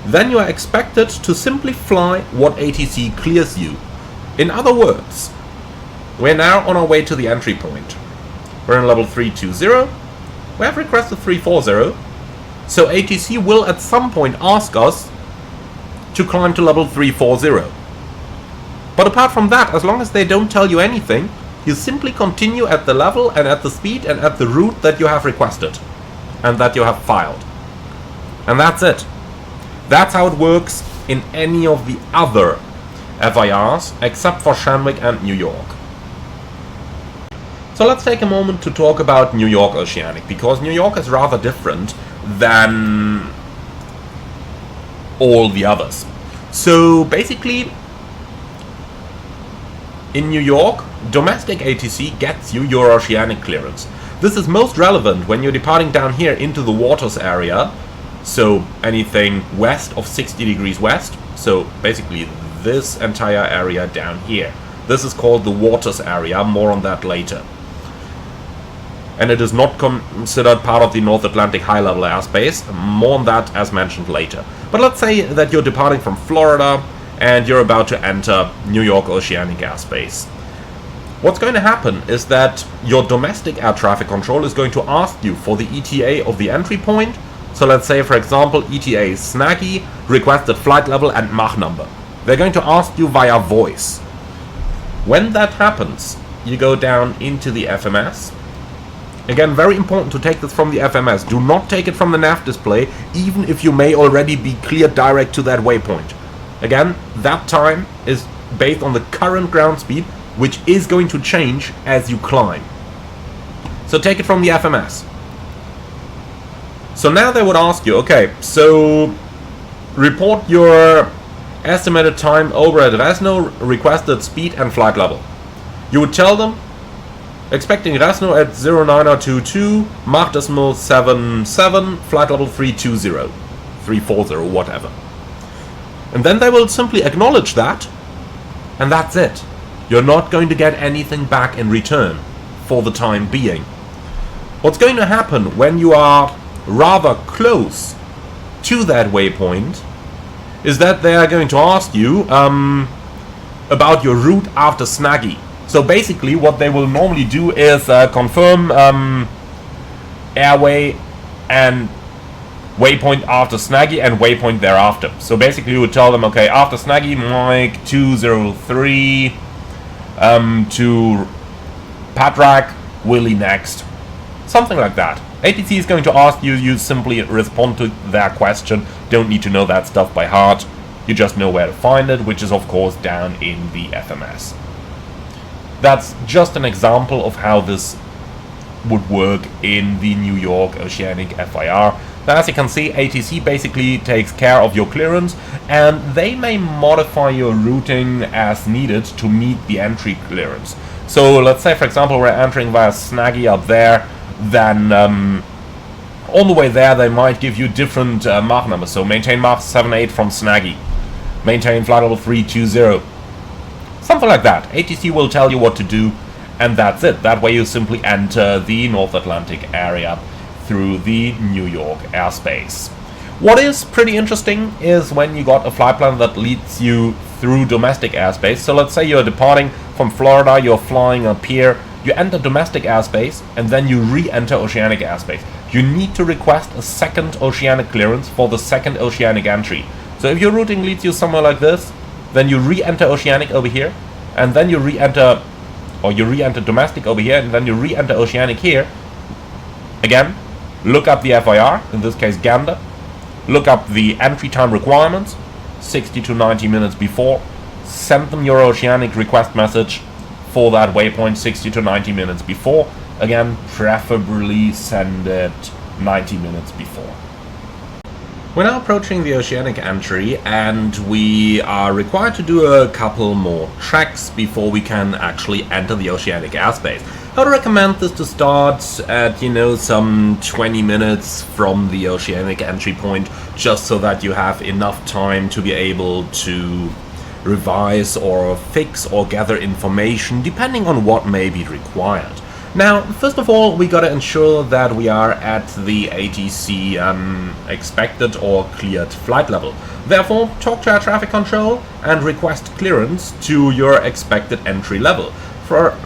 then you are expected to simply fly what ATC clears you. In other words, we're now on our way to the entry point. We're in level 320. We have requested 340. So ATC will at some point ask us to climb to level 340. But apart from that, as long as they don't tell you anything, you simply continue at the level and at the speed and at the route that you have requested and that you have filed. And that's it. That's how it works in any of the other FIRs except for Shanwick and New York. So let's take a moment to talk about New York Oceanic, because New York is rather different than all the others. So basically, in New York, domestic ATC gets you your oceanic clearance. This is most relevant when you're departing down here into the waters area, so anything west of 60 degrees west, so basically this entire area down here. This is called the waters area, more on that later. And it is not considered part of the North Atlantic high-level airspace, more on that as mentioned later. But let's say that you're departing from Florida and you're about to enter New York Oceanic airspace. What's going to happen is that your domestic air traffic control is going to ask you for the ETA of the entry point. So let's say, for example, ETA is Snaggy, requested flight level and Mach number. They're going to ask you via voice. When that happens, you go down into the FMS. Again, very important to take this from the FMS. Do not take it from the nav display, even if you may already be cleared direct to that waypoint. Again, that time is based on the current ground speed, which is going to change as you climb. So take it from the FMS. So now they would ask you, okay, so report your estimated time over at Resno, requested speed and flight level. You would tell them, expecting Resno at 09022, Mach decimal 77, flight level 320, 340, whatever. And then they will simply acknowledge that, and that's it. You're not going to get anything back in return for the time being. What's going to happen when you are rather close to that waypoint is that they are going to ask you about your route after Snaggy. So basically what they will normally do is confirm airway and waypoint after Snaggy and waypoint thereafter. So basically you would tell them, okay, after Snaggy, Mike 203 to Patrak, Willie next. Something like that. ATC is going to ask you, you simply respond to their question. Don't need to know that stuff by heart. You just know where to find it, which is of course down in the FMS. That's just an example of how this would work in the New York Oceanic FIR. Now, as you can see, ATC basically takes care of your clearance, and they may modify your routing as needed to meet the entry clearance. So let's say, for example, we're entering via Snaggy up there, then on the way there they might give you different Mach numbers. So maintain Mach 78 from Snaggy, maintain flight level 320, something like that. ATC will tell you what to do, and that's it. That way you simply enter the North Atlantic area through the New York airspace. What is pretty interesting is when you got a flight plan that leads you through domestic airspace. So let's say you're departing from Florida, you're flying up here, you enter domestic airspace, and then you re-enter oceanic airspace. You need to request a second oceanic clearance for the second oceanic entry. So if your routing leads you somewhere like this, then you re-enter oceanic over here, and then you re-enter, or you re-enter domestic over here, and then you re-enter oceanic here. Again, look up the FIR, in this case Gander, look up the entry time requirements, 60 to 90 minutes before, send them your oceanic request message for that waypoint 60 to 90 minutes before. Again, preferably send it 90 minutes before. We're now approaching the oceanic entry, and we are required to do a couple more tracks before we can actually enter the oceanic airspace. I would recommend this to start at, some 20 minutes from the oceanic entry point, just so that you have enough time to be able to revise or fix or gather information, depending on what may be required. Now, first of all, we gotta ensure that we are at the ATC expected or cleared flight level. Therefore, talk to our traffic control and request clearance to your expected entry level. For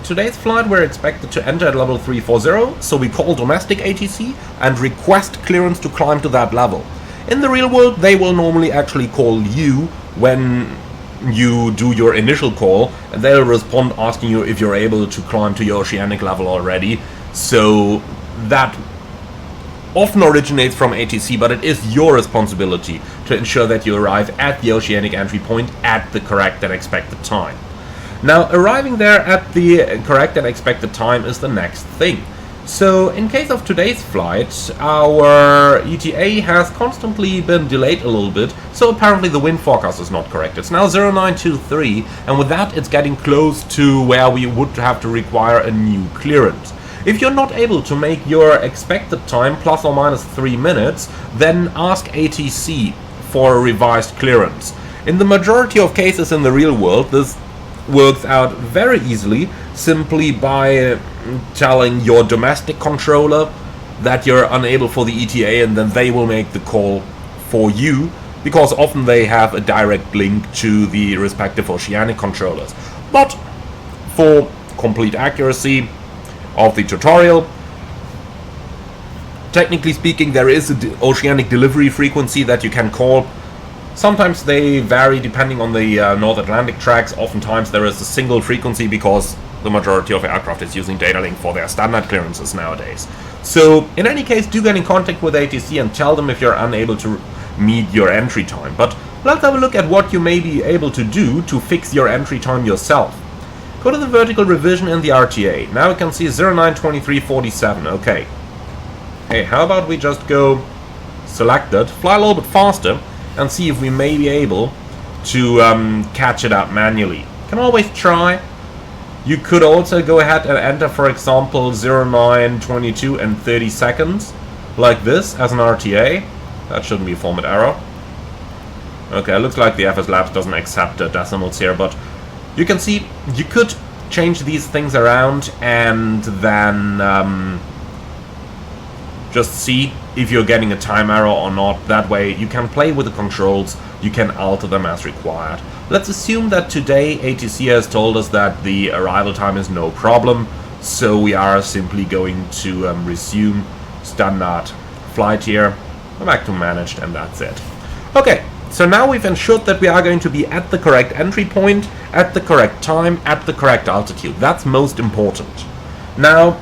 today's flight, we're expected to enter at level 340, so we call domestic ATC and request clearance to climb to that level. In the real world, they will normally actually call you when you do your initial call, and they'll respond asking you if you're able to climb to your oceanic level already. So that often originates from ATC, but it is your responsibility to ensure that you arrive at the oceanic entry point at the correct and expected time. Now, arriving there at the correct and expected time is the next thing. So, in case of today's flight, our ETA has constantly been delayed a little bit, so apparently the wind forecast is not correct. It's now 0923, and with that it's getting close to where we would have to require a new clearance. If you're not able to make your expected time plus or minus 3 minutes, then ask ATC for a revised clearance. In the majority of cases in the real world, this works out very easily, simply by telling your domestic controller that you're unable for the ETA, and then they will make the call for you, because often they have a direct link to the respective oceanic controllers. But for complete accuracy of the tutorial, technically speaking, there is an oceanic delivery frequency that you can call. Sometimes they vary depending on the North Atlantic tracks. Oftentimes there is a single frequency because the majority of aircraft is using data link for their standard clearances nowadays. So in any case, do get in contact with ATC and tell them if you're unable to meet your entry time. But let's have a look at what you may be able to do to fix your entry time yourself. Go to the vertical revision in the RTA. Now we can see 092347. Okay. Hey, how about we just go select it, fly a little bit faster, and see if we may be able to catch it up manually. Can always try. You could also go ahead and enter, for example, 0922 and 30 seconds, like this, as an RTA. That shouldn't be a format error. Okay, looks like the FS Labs doesn't accept decimals here, but you can see you could change these things around and then just see if you're getting a time error or not. That way you can play with the controls, you can alter them as required. Let's assume that today ATC has told us that the arrival time is no problem, so we are simply going to resume standard flight here, go back to managed, and that's it. Okay, so now we've ensured that we are going to be at the correct entry point, at the correct time, at the correct altitude. That's most important. Now,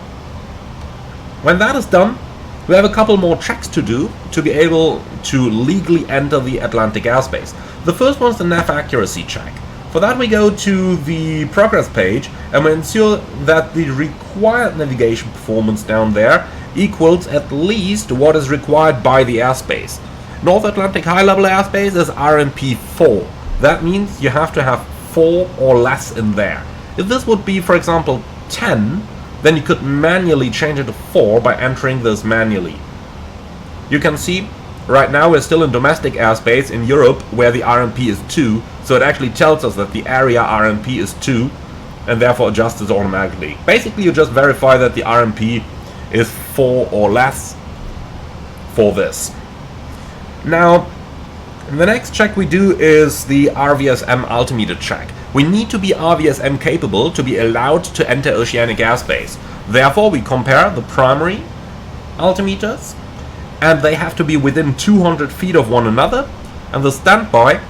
when that is done, we have a couple more checks to do to be able to legally enter the Atlantic airspace. The first one is the nav accuracy check. For that we go to the progress page and we ensure that the required navigation performance down there equals at least what is required by the airspace. North Atlantic high level airspace is RMP 4. That means you have to have 4 or less in there. If this would be, for example, 10, then you could manually change it to 4 by entering this manually. You can see right now we're still in domestic airspace in Europe where the RMP is 2, so it actually tells us that the area RMP is 2 and therefore adjusts it automatically. Basically you just verify that the RMP is 4 or less for this. Now, the next check we do is the RVSM altimeter check. We need to be RVSM capable to be allowed to enter oceanic airspace. Therefore, we compare the primary altimeters, and they have to be within 200 feet of one another, and the standby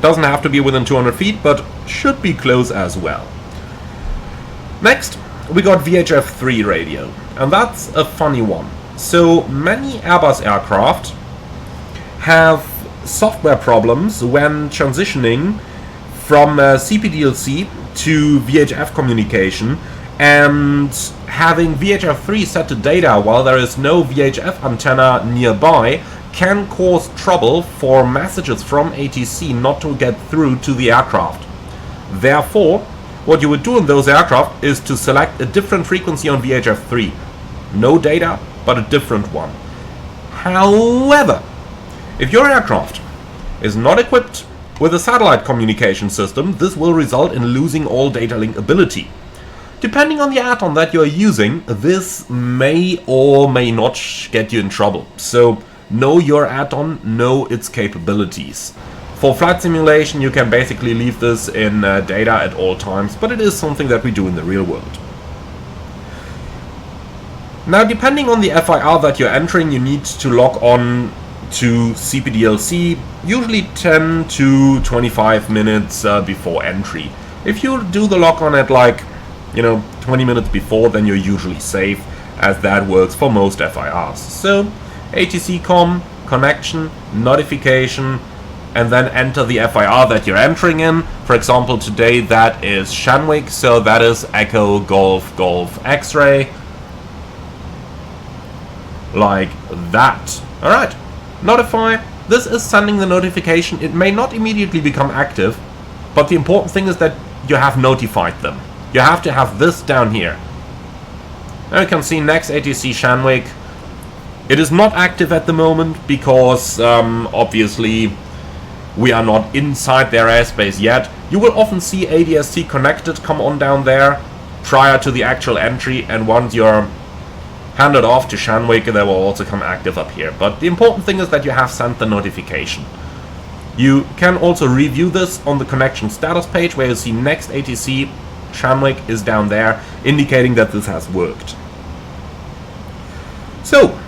doesn't have to be within 200 feet, but should be close as well. Next, we got VHF3 radio, and that's a funny one. So many Airbus aircraft have software problems when transitioning from CPDLC to VHF communication, and having VHF3 set to data while there is no VHF antenna nearby can cause trouble for messages from ATC not to get through to the aircraft. Therefore, what you would do in those aircraft is to select a different frequency on VHF3. No data, but a different one. However, if your aircraft is not equipped with a satellite communication system, this will result in losing all data link ability. Depending on the add-on that you're using, this may or may not get you in trouble. So know your add-on, know its capabilities. For flight simulation you can basically leave this in data at all times, but it is something that we do in the real world. Now, depending on the FIR that you're entering, you need to log on to CPDLC, usually 10 to 25 minutes before entry. If you do the log on at 20 minutes before, then you're usually safe, as that works for most FIRs. So ATC com, connection, notification, and then enter the FIR that you're entering in. For example, today that is Shanwick, so that is Echo Golf Golf X-ray, like that. Alright, notify. This is sending the notification. It may not immediately become active, but the important thing is that you have notified them. You have to have this down here. Now you can see next ATC Shanwick. It is not active at the moment because obviously we are not inside their airspace yet. You will often see ADST connected come on down there prior to the actual entry, and once you're handed off to Shanwick, they will also come active up here. But the important thing is that you have sent the notification. You can also review this on the connection status page, where you see next ATC Shanwick is down there, indicating that this has worked. So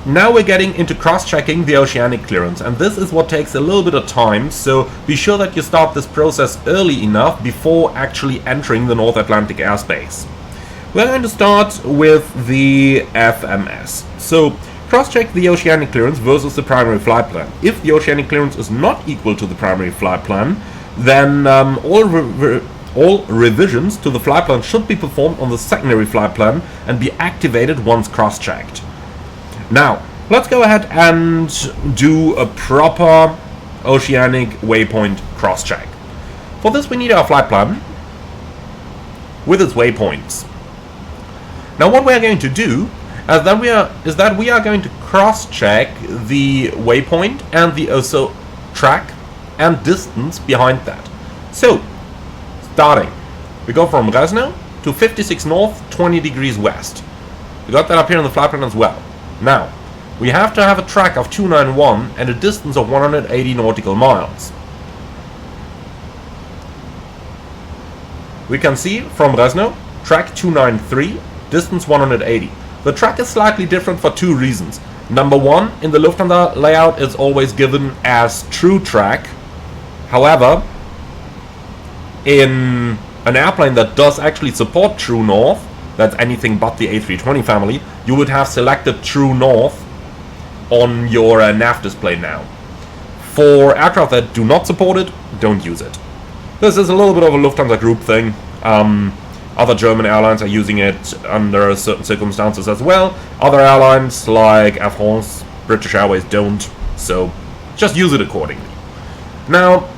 now we're getting into cross-checking the oceanic clearance, and this is what takes a little bit of time, so be sure that you start this process early enough before actually entering the North Atlantic airspace. We're going to start with the FMS. So cross-check the oceanic clearance versus the primary flight plan. If the oceanic clearance is not equal to the primary flight plan, then all revisions to the flight plan should be performed on the secondary flight plan and be activated once cross-checked. Now, let's go ahead and do a proper oceanic waypoint cross-check. For this we need our flight plan with its waypoints. Now what we are going to do is that we are going to cross-check the waypoint and the also track and distance behind that. So, starting, we go from Resno to 56 north, 20 degrees west. We got that up here in the flight plan as well. Now, we have to have a track of 291 and a distance of 180 nautical miles. We can see from Resno, track 293, distance 180. The track is slightly different for two reasons. Number one, in the Lufthansa layout it's always given as true track. However, in an airplane that does actually support true north, that's anything but the A320 family, you would have selected true north on your nav display now. For aircraft that do not support it, don't use it. This is a little bit of a Lufthansa group thing. Other German airlines are using it under certain circumstances as well. Other airlines like Air France, British Airways don't, so just use it accordingly. Now,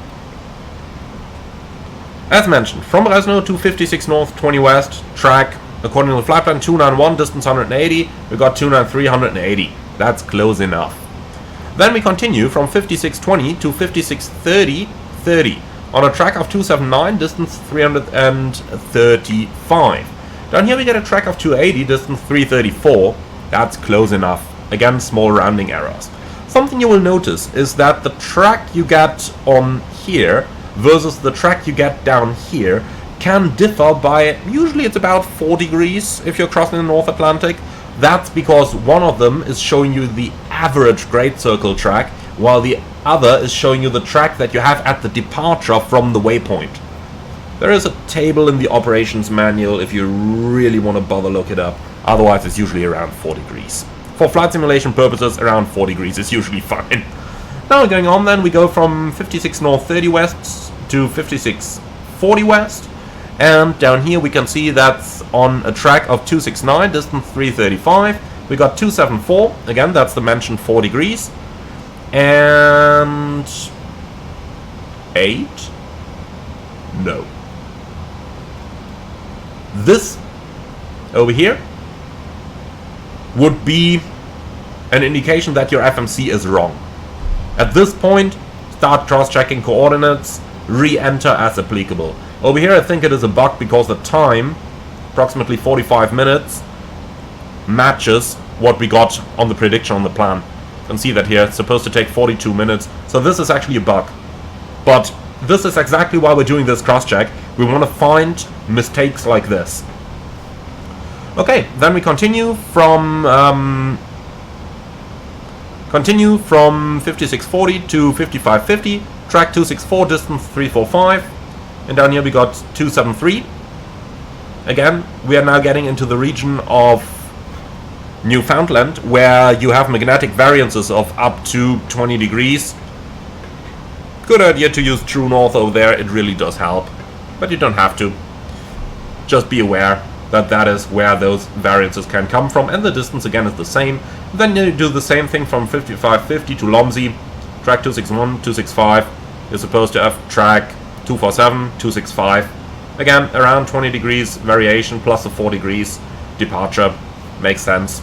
As mentioned, from Bresno to 56 north, 20 west, track, according to the flight plan, 291, distance 180, we got 293, 180. That's close enough. Then we continue from 5620 to 5630, 30, on a track of 279, distance 335. Down here we get a track of 280, distance 334. That's close enough. Again, small rounding errors. Something you will notice is that the track you get on here versus the track you get down here can differ by, usually it's about 4 degrees if you're crossing the North Atlantic. That's because one of them is showing you the average Great Circle track, while the other is showing you the track that you have at the departure from the waypoint. There is a table in the operations manual if you really want to bother look it up. Otherwise it's usually around 4 degrees. For flight simulation purposes, around 4 degrees is usually fine. Now going on then, we go from 56 north 30 west to 56 40 west. And down here we can see that's on a track of 269, distance 335. We got 274, again that's the mentioned 4 degrees. And 8? No. This over here would be an indication that your FMC is wrong. At this point, start cross-checking coordinates, re-enter as applicable. Over here I think it is a bug because the time, approximately 45 minutes, matches what we got on the prediction on the plan. You can see that here, it's supposed to take 42 minutes, so this is actually a bug. But this is exactly why we're doing this cross-check. We want to find mistakes like this. Okay, then we continue from 5640 to 5550, track 264, distance 345, and down here we got 273. Again, we are now getting into the region of Newfoundland, where you have magnetic variances of up to 20 degrees. Good idea to use true north over there, it really does help, but you don't have to. Just be aware that that is where those variances can come from, and the distance again is the same. Then you do the same thing from 5550 to Lomzi, track 261, 265. You're supposed to have track 247, 265. Again, around 20 degrees variation plus the 4 degrees departure. Makes sense.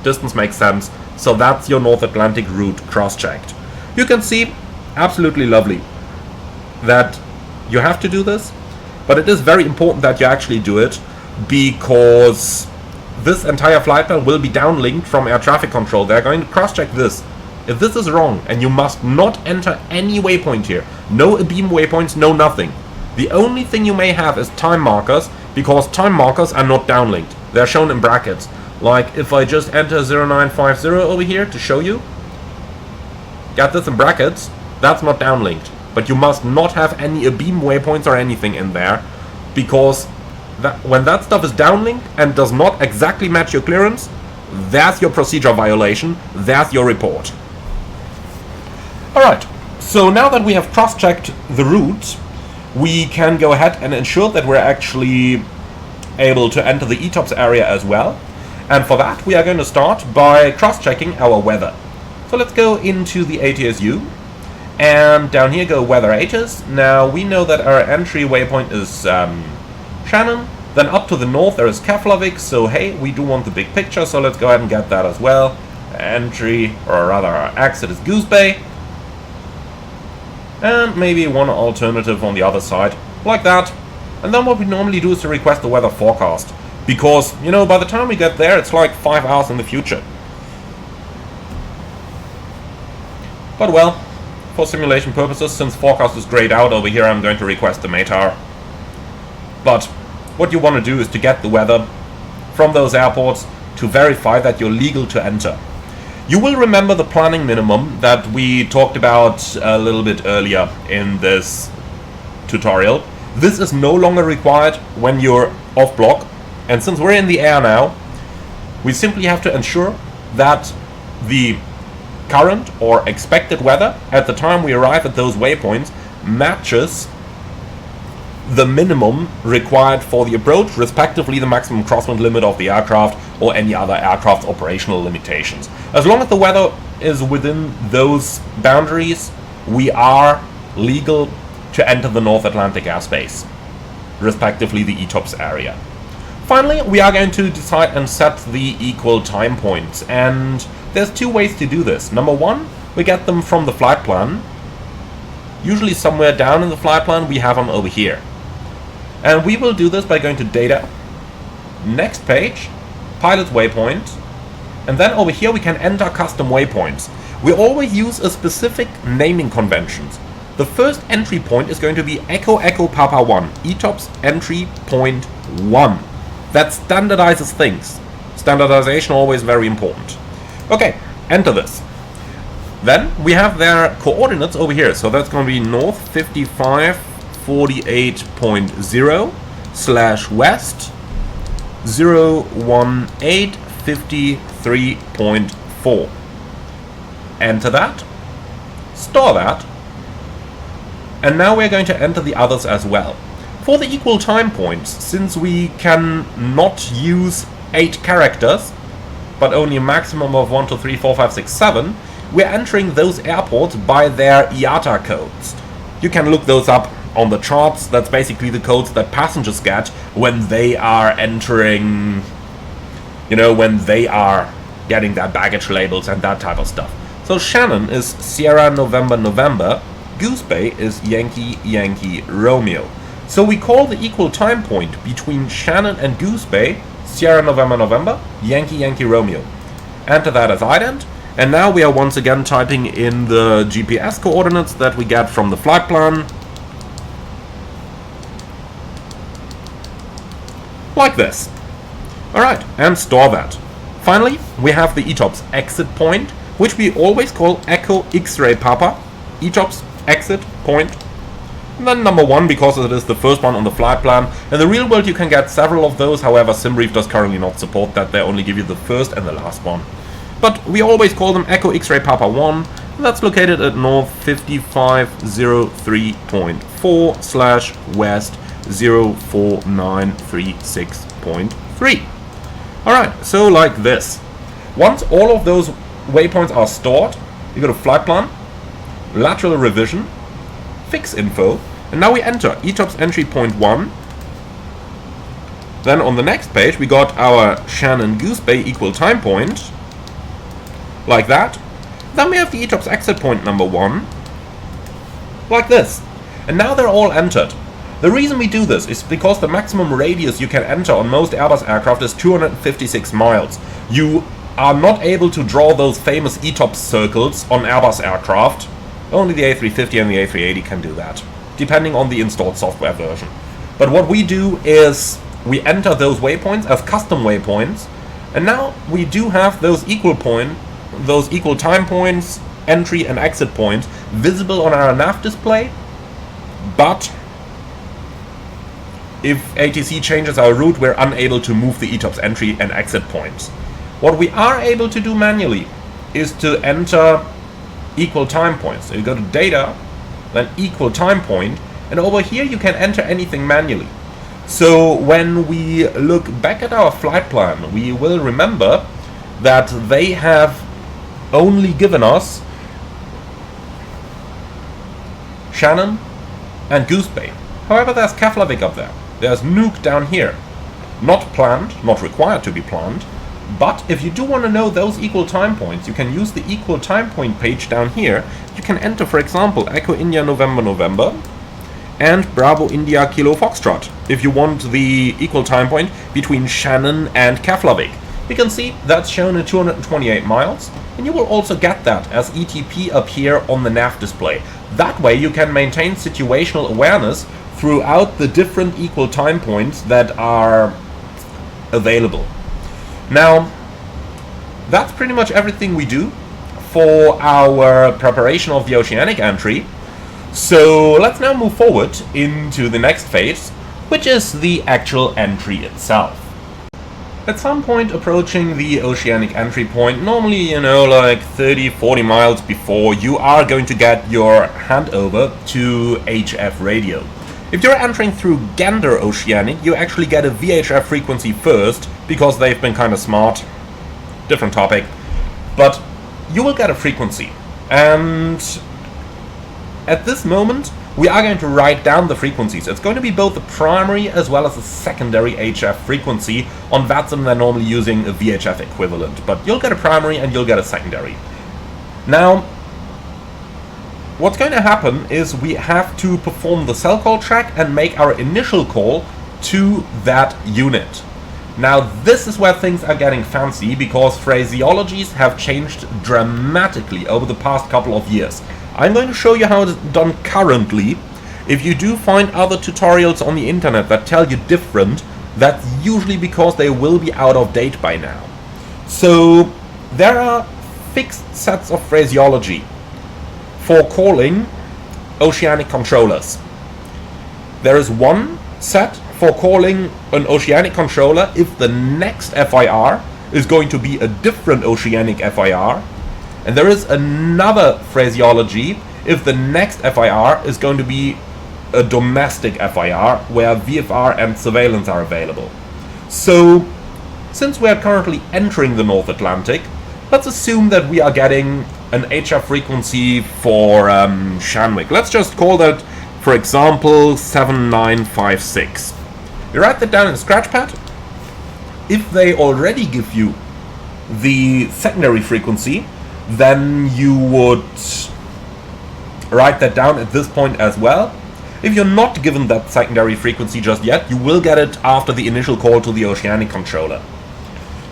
Distance makes sense. So that's your North Atlantic route cross-checked. You can see, absolutely lovely, that you have to do this, but it is very important that you actually do it, because this entire flight plan will be downlinked from air traffic control. They're going to cross-check this. If this is wrong, and you must not enter any waypoint here, no beam waypoints, no nothing. The only thing you may have is time markers, because time markers are not downlinked. They're shown in brackets. Like if I just enter 0950 over here to show you, got this in brackets, that's not downlinked. But you must not have any beam waypoints or anything in there, because when that stuff is downlinked and does not exactly match your clearance, that's your procedure violation, that's your report. Alright, so now that we have cross-checked the route, we can go ahead and ensure that we're actually able to enter the ETOPS area as well. And for that we are going to start by cross-checking our weather. So let's go into the ATSU, and down here go weather H's. Now we know that our entry waypoint is Shannon. Then up to the north there is Keflavik, so hey, we do want the big picture, so let's go ahead and get that as well. Entry, or rather our exit, is Goose Bay. And maybe one alternative on the other side, like that. And then what we normally do is to request the weather forecast, because, you know, by the time we get there it's like 5 hours in the future. But well, for simulation purposes, since forecast is grayed out over here, I'm going to request the METAR. But what you want to do is to get the weather from those airports to verify that you're legal to enter. You will remember the planning minimum that we talked about a little bit earlier in this tutorial. This is no longer required when you're off block, and since we're in the air now, we simply have to ensure that the current or expected weather at the time we arrive at those waypoints matches the minimum required for the approach, respectively the maximum crosswind limit of the aircraft or any other aircraft's operational limitations. As long as the weather is within those boundaries, we are legal to enter the North Atlantic airspace. respectively the ETOPS area. Finally, we are going to decide and set the equal time points, and there's two ways to do this. Number one, we get them from the flight plan. Usually somewhere down in the flight plan we have them over here. And we will do this by going to Data, Next Page, Pilot Waypoint, and then over here we can enter custom waypoints. We always use a specific naming conventions. The first entry point is going to be Echo Echo Papa 1, ETOPS entry point 1. That standardizes things. Standardization always very important. Okay, enter this. Then we have their coordinates over here. So that's going to be north 5548.0 / west 01853.4. Enter that. Store that. And now we're going to enter the others as well. For the equal time points, since we can not use 8 characters, but only a maximum of 1, 2, 3, 4, 5, 6, 7, we're entering those airports by their IATA codes. You can look those up on the charts. That's basically the codes that passengers get when they are entering, when they are getting their baggage labels and that type of stuff. So Shannon is Sierra November November, Goose Bay is Yankee Yankee Romeo. So we call the equal time point between Shannon and Goose Bay Sierra November November, Yankee Yankee Romeo. Enter that as ident, and now we are once again typing in the GPS coordinates that we get from the flight plan. Like this. Alright, and store that. Finally, we have the ETOPS exit point, which we always call Echo X-Ray Papa, ETOPS exit point. And then number 1, because it is the first one on the flight plan. In the real world you can get several of those, however SimBrief does currently not support that, they only give you the first and the last one. But we always call them Echo X-Ray Papa 1, and that's located at north 5503.4 / west 04936.3. Alright, so like this. Once all of those waypoints are stored, you go to flight plan, lateral revision, fix info, and now we enter ETOPS entry point 1. Then on the next page we got our Shannon Goose Bay equal time point, like that. Then we have the ETOPS exit point number 1, like this. And now they're all entered. The reason we do this is because the maximum radius you can enter on most Airbus aircraft is 256 miles. You are not able to draw those famous ETOPS circles on Airbus aircraft. Only the A350 and the A380 can do that, depending on the installed software version. But what we do is we enter those waypoints as custom waypoints, and now we do have those equal time points, entry and exit points visible on our nav display. But if ATC changes our route, we're unable to move the ETOPS entry and exit points. What we are able to do manually is to enter equal time points. So you go to data, then equal time point, and over here you can enter anything manually. So when we look back at our flight plan, we will remember that they have only given us Shannon and Goose Bay. However, there's Keflavik up there. There's Nuuk down here. Not planned, not required to be planned. But if you do want to know those equal time points, you can use the equal time point page down here. You can enter, for example, Echo India November November and Bravo India Kilo Foxtrot if you want the equal time point between Shannon and Keflavik. You can see that's shown at 228 miles, and you will also get that as ETP up here on the nav display. That way you can maintain situational awareness throughout the different equal time points that are available. Now, that's pretty much everything we do for our preparation of the Oceanic entry. So let's now move forward into the next phase, which is the actual entry itself. At some point approaching the Oceanic entry point, normally, like 30-40 miles before, you are going to get your handover to HF radio. If you're entering through Gander Oceanic, you actually get a VHF frequency first, because they've been kind of smart. Different topic. But you will get a frequency. And at this moment, we are going to write down the frequencies. It's going to be both the primary as well as the secondary HF frequency. On VATSIM, they're normally using a VHF equivalent, but you'll get a primary and you'll get a secondary. Now, what's going to happen is we have to perform the cell call track and make our initial call to that unit. Now, this is where things are getting fancy because phraseologies have changed dramatically over the past couple of years. I'm going to show you how it's done currently. If you do find other tutorials on the internet that tell you different, that's usually because they will be out of date by now. So there are fixed sets of phraseology for calling oceanic controllers. There is one set for calling an oceanic controller if the next FIR is going to be a different oceanic FIR. And there is another phraseology if the next FIR is going to be a domestic FIR where VFR and surveillance are available. So, since we are currently entering the North Atlantic, let's assume that we are getting an HF frequency for Shanwick. Let's just call that, for example, 7956. You write that down in Scratchpad. If they already give you the secondary frequency, then you would write that down at this point as well. If you're not given that secondary frequency just yet, you will get it after the initial call to the oceanic controller.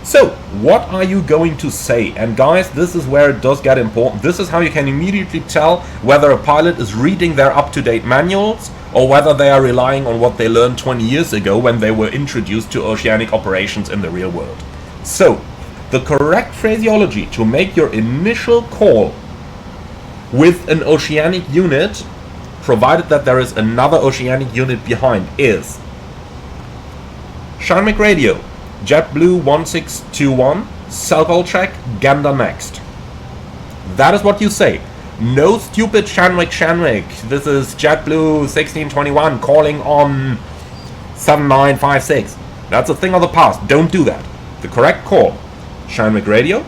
So, what are you going to say? And guys, this is where it does get important. This is how you can immediately tell whether a pilot is reading their up-to-date manuals or whether they are relying on what they learned 20 years ago when they were introduced to oceanic operations in the real world. So, the correct phraseology to make your initial call with an oceanic unit, provided that there is another oceanic unit behind, is Shanwick radio, JetBlue 1621, cell call check, gander next. That is what you say. No stupid Shanwick. This is JetBlue 1621 calling on 7956. That's a thing of the past. Don't do that. The correct call: Shanwick radio,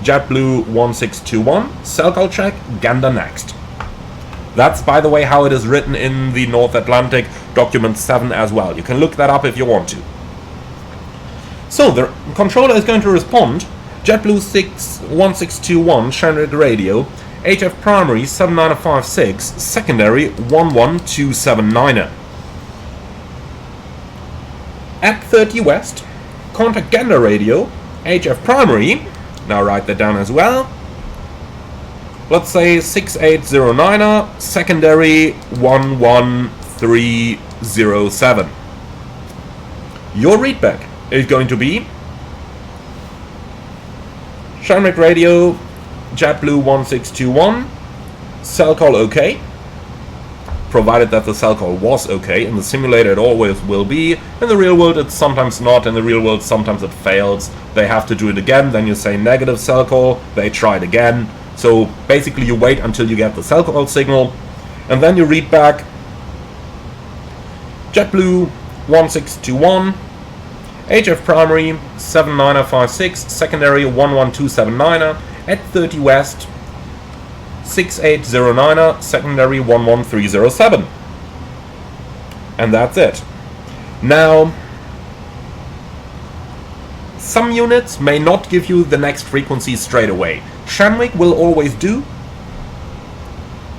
JetBlue 1621, cell call check, gander next. That's, by the way, how it is written in the North Atlantic document 7 as well. You can look that up if you want to. So the controller is going to respond: JetBlue 1621, Shanwick radio, HF primary 7956, secondary 11279er. At 30 West, contact gander radio, HF primary, now write that down as well, let's say 6809er, secondary 11307. Your readback is going to be Shanwick radio, JetBlue 1621, cell call OK, provided that the cell call was OK. In the simulator it always will be. In the real world it's sometimes not. In the real world sometimes it fails. They have to do it again. Then you say negative cell call. They try it again. So basically you wait until you get the cell call signal. And then you read back JetBlue 1621, HF primary 7956, secondary 11279er, at 30 West 6809er, secondary 11307. And that's it. Now, some units may not give you the next frequency straight away. Shanwick will always do.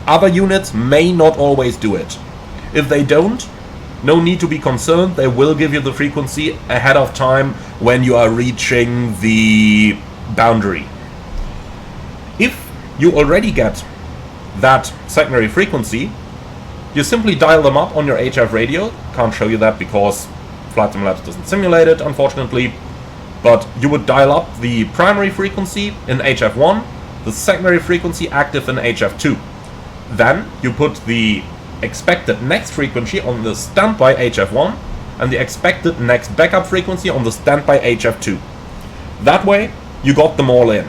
Other units may not always do it. If they don't, no need to be concerned. They will give you the frequency ahead of time when you are reaching the boundary. If you already get that secondary frequency, you simply dial them up on your HF radio. Can't show you that because Flight Sim Labs doesn't simulate it, unfortunately. But you would dial up the primary frequency in HF1, the secondary frequency active in HF2. Then you put the expected next frequency on the standby HF1 and the expected next backup frequency on the standby HF2. That way you got them all in.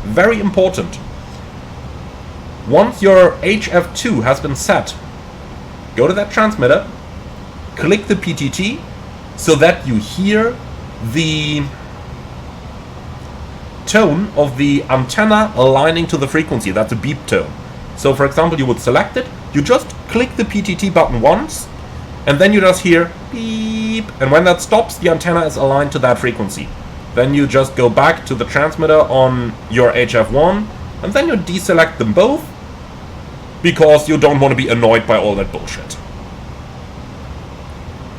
Very important. Once your HF2 has been set, go to that transmitter, click the PTT so that you hear the tone of the antenna aligning to the frequency. That's a beep tone. So for example, you would select it, You just click the PTT button once, and then you just hear beep, and when that stops, the antenna is aligned to that frequency. Then you just go back to the transmitter on your HF1, and then you deselect them both, because you don't want to be annoyed by all that bullshit.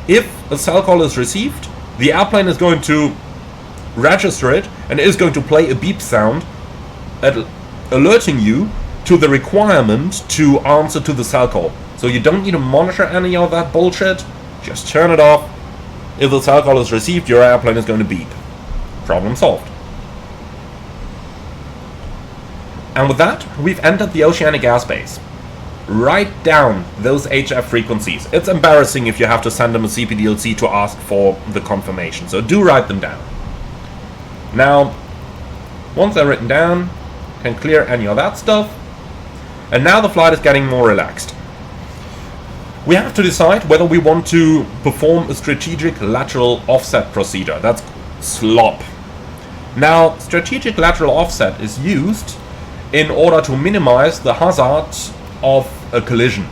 If a cell call is received, the airplane is going to register it and is going to play a beep sound alerting you to the requirement to answer to the cell call. So you don't need to monitor any of that bullshit, just turn it off. If the cell call is received, your airplane is going to beep. Problem solved. And with that, we've entered the Oceanic Airspace. Write down those HF frequencies. It's embarrassing if you have to send them a CPDLC to ask for the confirmation, so do write them down. Now, once they're written down, can clear any of that stuff, and now the flight is getting more relaxed. We have to decide whether we want to perform a strategic lateral offset procedure. That's SLOP. Now, strategic lateral offset is used in order to minimize the hazard of a collision.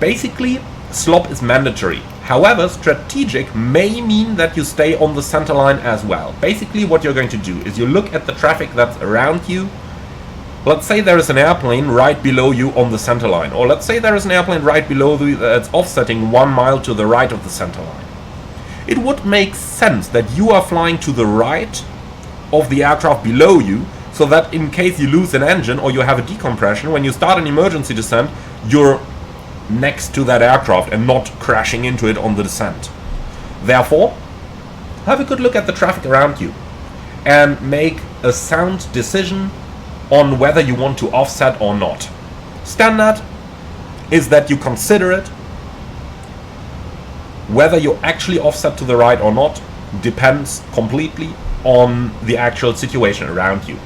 Basically, SLOP is mandatory. However, strategic may mean that you stay on the center line as well. Basically, what you're going to do is you look at the traffic that's around you. Let's say there is an airplane right below you on the center line, or let's say there is an airplane right below you that's offsetting 1 mile to the right of the center line. It would make sense that you are flying to the right of the aircraft below you, so that in case you lose an engine or you have a decompression, when you start an emergency descent, you're next to that aircraft and not crashing into it on the descent. Therefore, have a good look at the traffic around you and make a sound decision on whether you want to offset or not. Standard is that you consider it. Whether you actually offset to the right or not depends completely on the actual situation around you.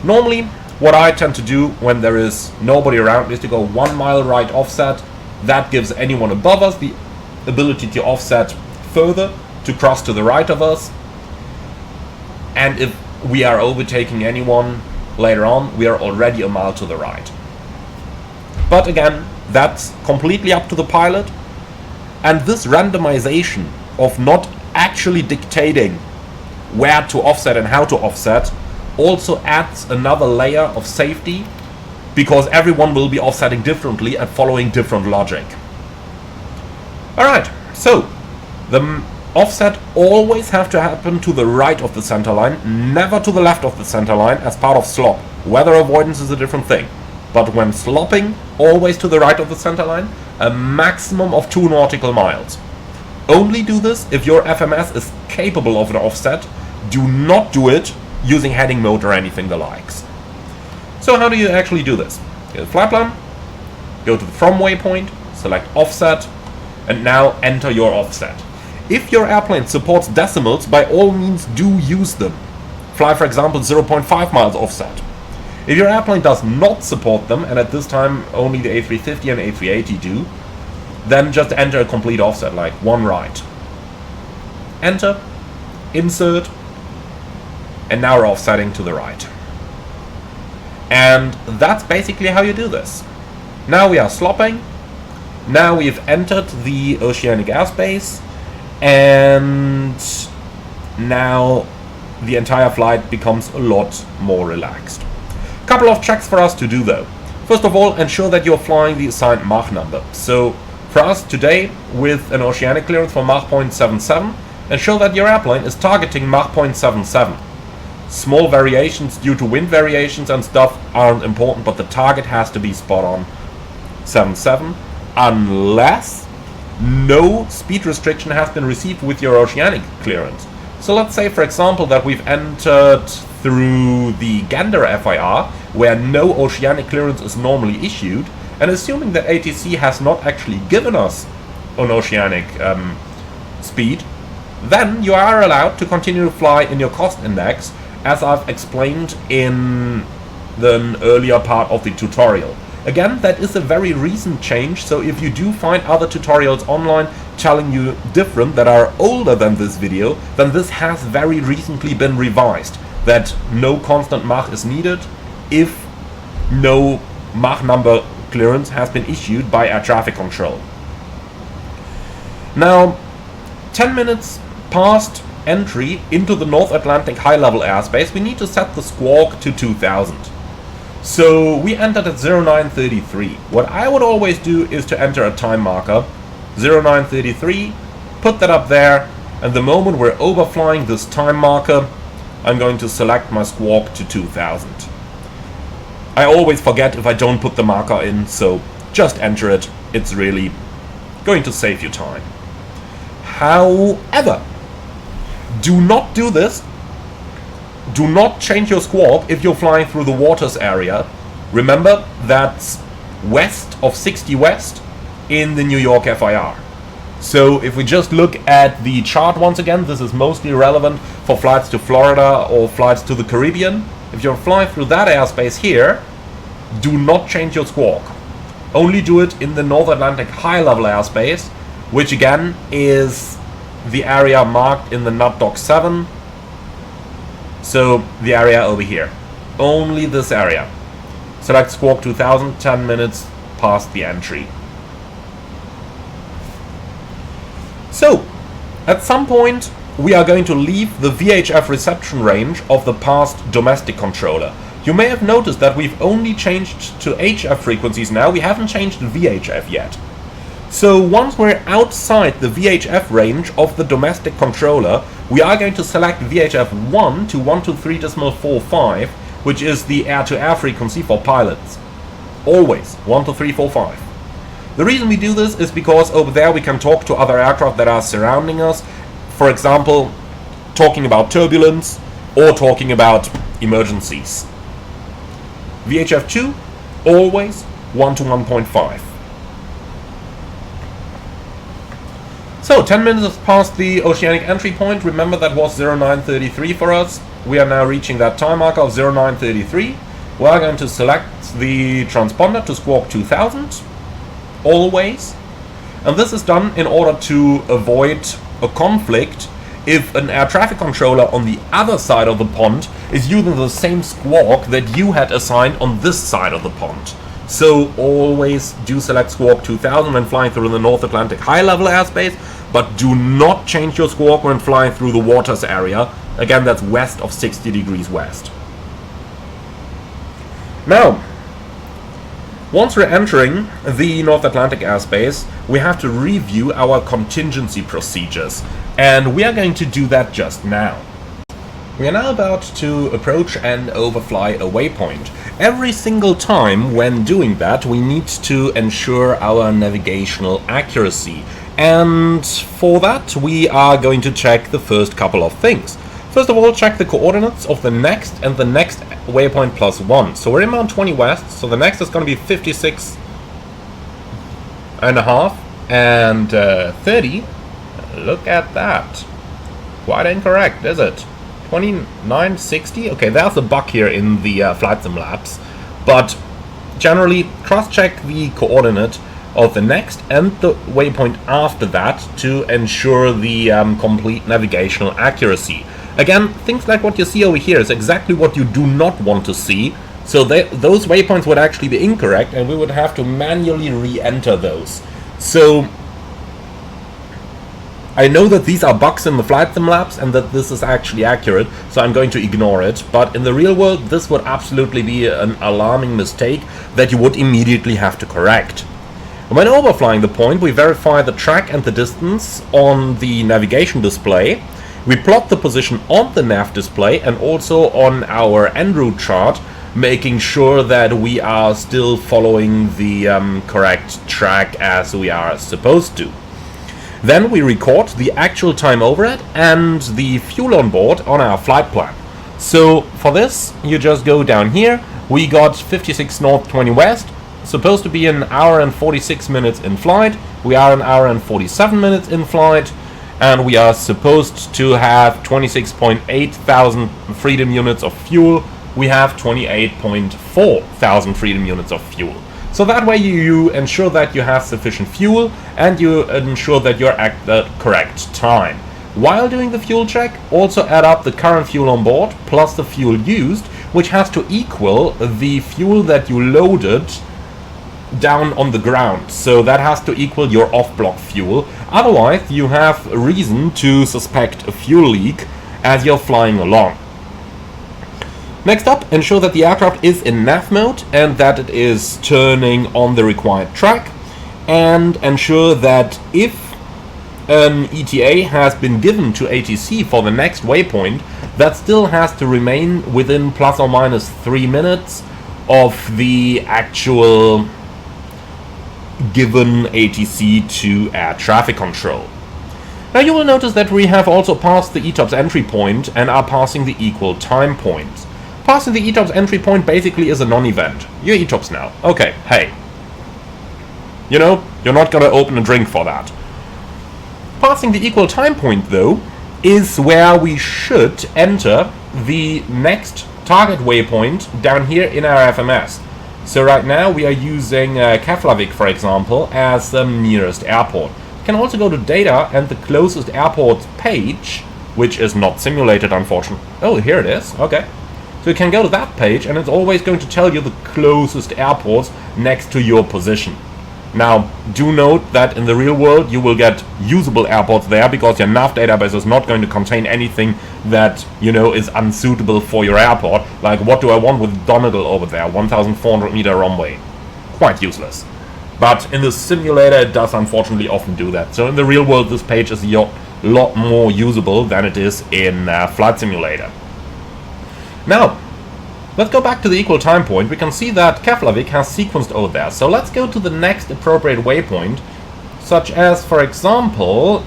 Normally, what I tend to do when there is nobody around is to go 1 mile right offset. That gives anyone above us the ability to offset further, to cross to the right of us. And if we are overtaking anyone later on, we are already a mile to the right. But again, that's completely up to the pilot. And this randomization of not actually dictating where to offset and how to offset also adds another layer of safety, because everyone will be offsetting differently and following different logic. Alright, so the offset always have to happen to the right of the center line, never to the left of the center line as part of SLOP. Weather avoidance is a different thing. But when slopping, always to the right of the center line, a maximum of 2 nautical miles. Only do this if your FMS is capable of an offset. Do not do it using heading mode or anything the likes. So how do you actually do this? Get a flight plan, go to the from waypoint, select offset, and now enter your offset. If your airplane supports decimals, by all means do use them. Fly, for example, 0.5 miles offset. If your airplane does not support them, and at this time only the A350 and A380 do, then just enter a complete offset, like 1 right. Enter, insert, and now we're offsetting to the right. And that's basically how you do this. Now we are slopping. Now we've entered the Oceanic Airspace, and now the entire flight becomes a lot more relaxed. Couple of checks for us to do though. First of all, ensure that you're flying the assigned Mach number. So for us today, with an Oceanic Clearance for Mach 0.77, ensure that your airplane is targeting Mach 0.77. Small variations due to wind variations and stuff aren't important, but the target has to be spot on 77, unless no speed restriction has been received with your Oceanic Clearance. So let's say, for example, that we've entered through the Gander FIR, where no Oceanic Clearance is normally issued, and assuming that ATC has not actually given us an Oceanic speed, then you are allowed to continue to fly in your cost index, as I've explained in the earlier part of the tutorial. Again, that is a very recent change, so if you do find other tutorials online telling you different that are older than this video, then this has very recently been revised, that no constant Mach is needed if no Mach number clearance has been issued by air traffic control. Now, 10 minutes past entry into the North Atlantic high-level airspace, we need to set the squawk to 2000. So we entered at 0933. What I would always do is to enter a time marker, 0933, put that up there, and the moment we're overflying this time marker, I'm going to select my squawk to 2000. I always forget if I don't put the marker in, so just enter it. It's really going to save you time. However, do not do this. Do not change your squawk if you're flying through the waters area. Remember, that's west of 60 West in the New York FIR. So if we just look at the chart once again, this is mostly relevant for flights to Florida or flights to the Caribbean. If you're flying through that airspace here, do not change your squawk. Only do it in the North Atlantic high-level airspace, which again is the area marked in the NAT Doc 7. So the area over here. Only this area. Select squawk 2000, 10 minutes past the entry. So, at some point we are going to leave the VHF reception range of the past domestic controller. You may have noticed that we've only changed to HF frequencies now, we haven't changed to VHF yet. So once we're outside the VHF range of the domestic controller, we are going to select VHF 1 to 123.45, which is the air-to-air frequency for pilots. Always 123.45. The reason we do this is because over there we can talk to other aircraft that are surrounding us. For example, talking about turbulence or talking about emergencies. VHF 2, always 1 to 1.5. So 10 minutes past the oceanic entry point. Remember that was 0933 for us. We are now reaching that time marker of 0933. We are going to select the transponder to squawk 2000. Always. And this is done in order to avoid a conflict if an air traffic controller on the other side of the pond is using the same squawk that you had assigned on this side of the pond. So always do select squawk 2000 when flying through the North Atlantic high-level airspace, but do not change your squawk when flying through the waters area. Again, that's west of 60 degrees west. Now, once we're entering the North Atlantic airspace, we have to review our contingency procedures, and we are going to do that just now. We are now about to approach and overfly a waypoint. Every single time when doing that, we need to ensure our navigational accuracy, and for that we are going to check the first couple of things. First of all, check the coordinates of the next and the next waypoint plus 1. So we're in Mount 20 West, so the next is going to be 56.5 and 30. Look at that. Quite incorrect, is it? 2960? Okay, there's a bug here in the flight sim labs. But generally, cross-check the coordinate of the next and the waypoint after that to ensure the complete navigational accuracy. Again, things like what you see over here is exactly what you do not want to see, so those waypoints would actually be incorrect and we would have to manually re-enter those. So I know that these are bugs in the flight sim labs and that this is actually accurate, so I'm going to ignore it, but in the real world this would absolutely be an alarming mistake that you would immediately have to correct. When overflying the point, we verify the track and the distance on the navigation display. We plot the position on the nav display and also on our en route chart, making sure that we are still following the correct track as we are supposed to. Then we record the actual time overhead and the fuel on board on our flight plan. So for this, you just go down here. We got 56 north, 20 west, supposed to be an hour and 46 minutes in flight. We are an hour and 47 minutes in flight. And we are supposed to have 26.8 thousand freedom units of fuel. We have 28.4 thousand freedom units of fuel. So that way you ensure that you have sufficient fuel and you ensure that you're at the correct time. While doing the fuel check, also add up the current fuel on board plus the fuel used, which has to equal the fuel that you loaded down on the ground, so that has to equal your off-block fuel. Otherwise, you have reason to suspect a fuel leak as you're flying along. Next up, ensure that the aircraft is in nav mode and that it is turning on the required track, and ensure that if an ETA has been given to ATC for the next waypoint, that still has to remain within plus or minus 3 minutes of the actual given ATC to air traffic control. Now you will notice that we have also passed the ETOPS entry point and are passing the equal time points. Passing the ETOPS entry point basically is a non-event. You're ETOPS now. Okay, hey. You know, you're not gonna open a drink for that. Passing the equal time point, though, is where we should enter the next target waypoint down here in our FMS. So right now we are using Keflavik, for example, as the nearest airport. You can also go to data and the closest airport page, which is not simulated, unfortunately. Oh, here it is. Okay. So you can go to that page and it's always going to tell you the closest airports next to your position. Now, do note that in the real world you will get usable airports there, because your nav database is not going to contain anything that, you know, is unsuitable for your airport. Like, what do I want with Donegal over there? 1,400 meter runway. Quite useless. But in the simulator it does unfortunately often do that. So in the real world this page is a lot more usable than it is in Flight Simulator. Now, let's go back to the equal time point. We can see that Keflavik has sequenced over there. So let's go to the next appropriate waypoint, such as, for example,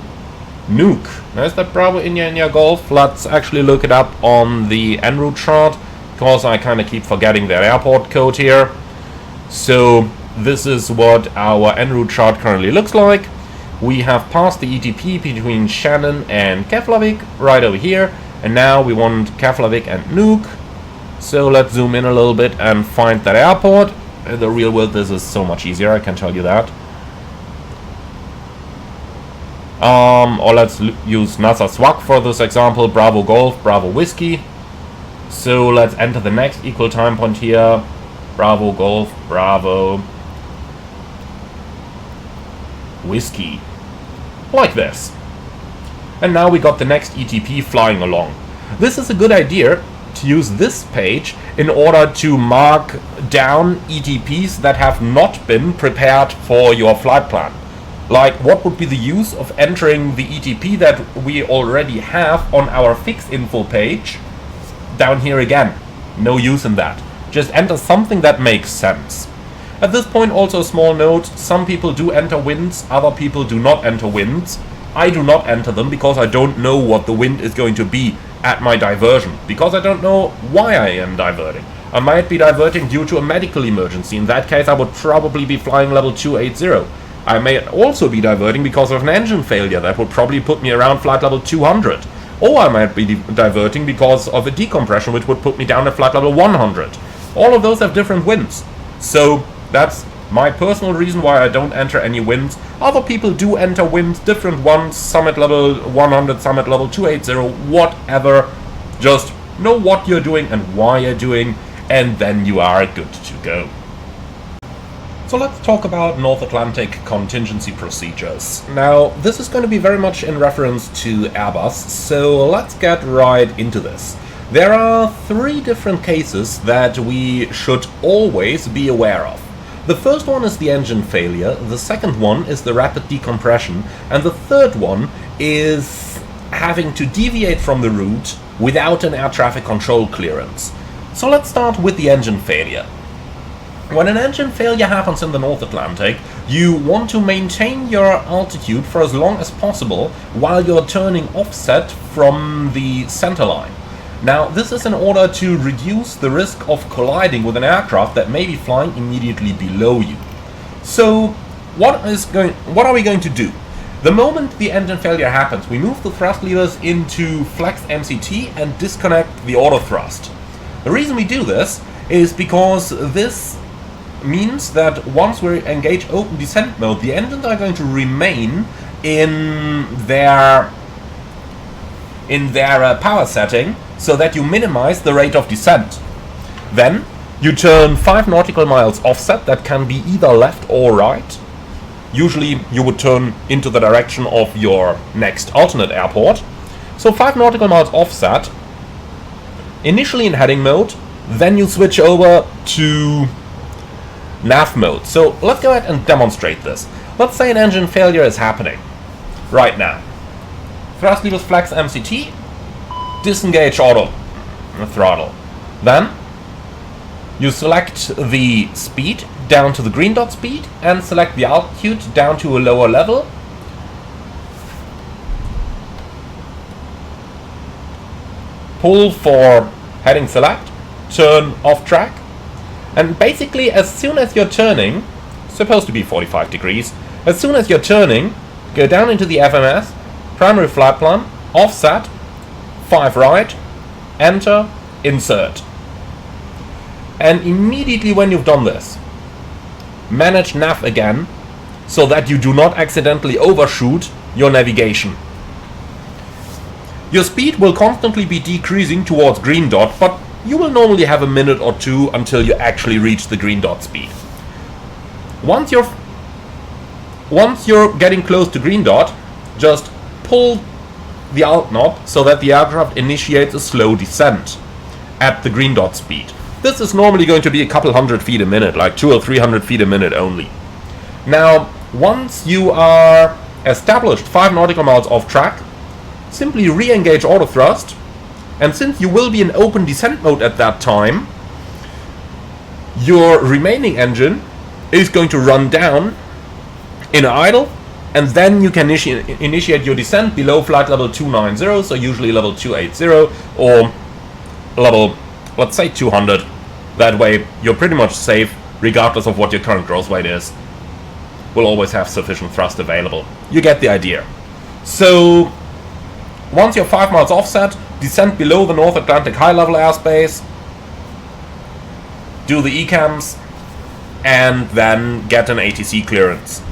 Nuuk. There's that Bravo India Golf. Let's actually look it up on the en route chart, because I kind of keep forgetting their airport code here. So this is what our en route chart currently looks like. We have passed the ETP between Shannon and Keflavik right over here, and now we want Keflavik and Nuuk. So let's zoom in a little bit and find that airport. In the real world this is so much easier, I can tell you that. Or let's use NASA SWAC for this example. Bravo Golf, Bravo Whiskey. So let's enter the next equal time point here. Bravo Golf, Bravo Whiskey. Like this. And now we got the next ETP flying along. This is a good idea to use this page in order to mark down ETPs that have not been prepared for your flight plan. Like, what would be the use of entering the ETP that we already have on our fix info page down here again? No use in that. Just enter something that makes sense. At this point, also a small note, some people do enter winds, other people do not enter winds. I do not enter them because I don't know what the wind is going to be at my diversion, because I don't know why I am diverting. I might be diverting due to a medical emergency. In that case, I would probably be flying level 280. I may also be diverting because of an engine failure that would probably put me around flight level 200. Or I might be diverting because of a decompression, which would put me down at flight level 100. All of those have different winds. So that's my personal reason why I don't enter any winds. Other people do enter winds, different ones, some at level 100, some at level 280, whatever. Just know what you're doing and why you're doing, and then you are good to go. So let's talk about North Atlantic Contingency Procedures. Now, this is going to be very much in reference to Airbus, so let's get right into this. There are 3 different cases that we should always be aware of. The first one is the engine failure, the second one is the rapid decompression, and the third one is having to deviate from the route without an air traffic control clearance. So let's start with the engine failure. When an engine failure happens in the North Atlantic, you want to maintain your altitude for as long as possible while you're turning offset from the center line. Now, this is in order to reduce the risk of colliding with an aircraft that may be flying immediately below you. So, what are we going to do? The moment the engine failure happens, we move the thrust levers into flex MCT and disconnect the auto thrust. The reason we do this is because this means that once we engage open descent mode, the engines are going to remain in their power setting, so that you minimize the rate of descent. Then You turn 5 nautical miles offset, that can be either left or right. Usually you would turn into the direction of your next alternate airport. So 5 nautical miles offset, initially in heading mode, then you switch over to nav mode. So let's go ahead and demonstrate this. Let's say an engine failure is happening right now. Thrust levers flex MCT, disengage auto throttle. Then you select the speed down to the green dot speed and select the altitude down to a lower level. Pull for heading select, turn off track, and basically as soon as you're turning, supposed to be 45 degrees, as soon as you're turning, go down into the FMS, primary flight plan, offset, 5 right, enter, insert. And immediately when you've done this, manage nav again so that you do not accidentally overshoot your navigation. Your speed will constantly be decreasing towards green dot, but you will normally have a minute or two until you actually reach the green dot speed. Once you're getting close to green dot, just pull the alt knob so that the aircraft initiates a slow descent at the green dot speed. This is normally going to be a couple hundred feet a minute, like 200 or 300 feet a minute only. Now, once you are established 5 nautical miles off track, simply re-engage auto thrust, and since you will be in open descent mode at that time, your remaining engine is going to run down in idle, and then you can initiate your descent below flight level 290, so usually level 280 or level, let's say 200. That way you're pretty much safe regardless of what your current gross weight is. We'll always have sufficient thrust available. You get the idea. So once you're 5 miles offset, descend below the North Atlantic high level airspace, do the ECAMs, and then get an ATC clearance.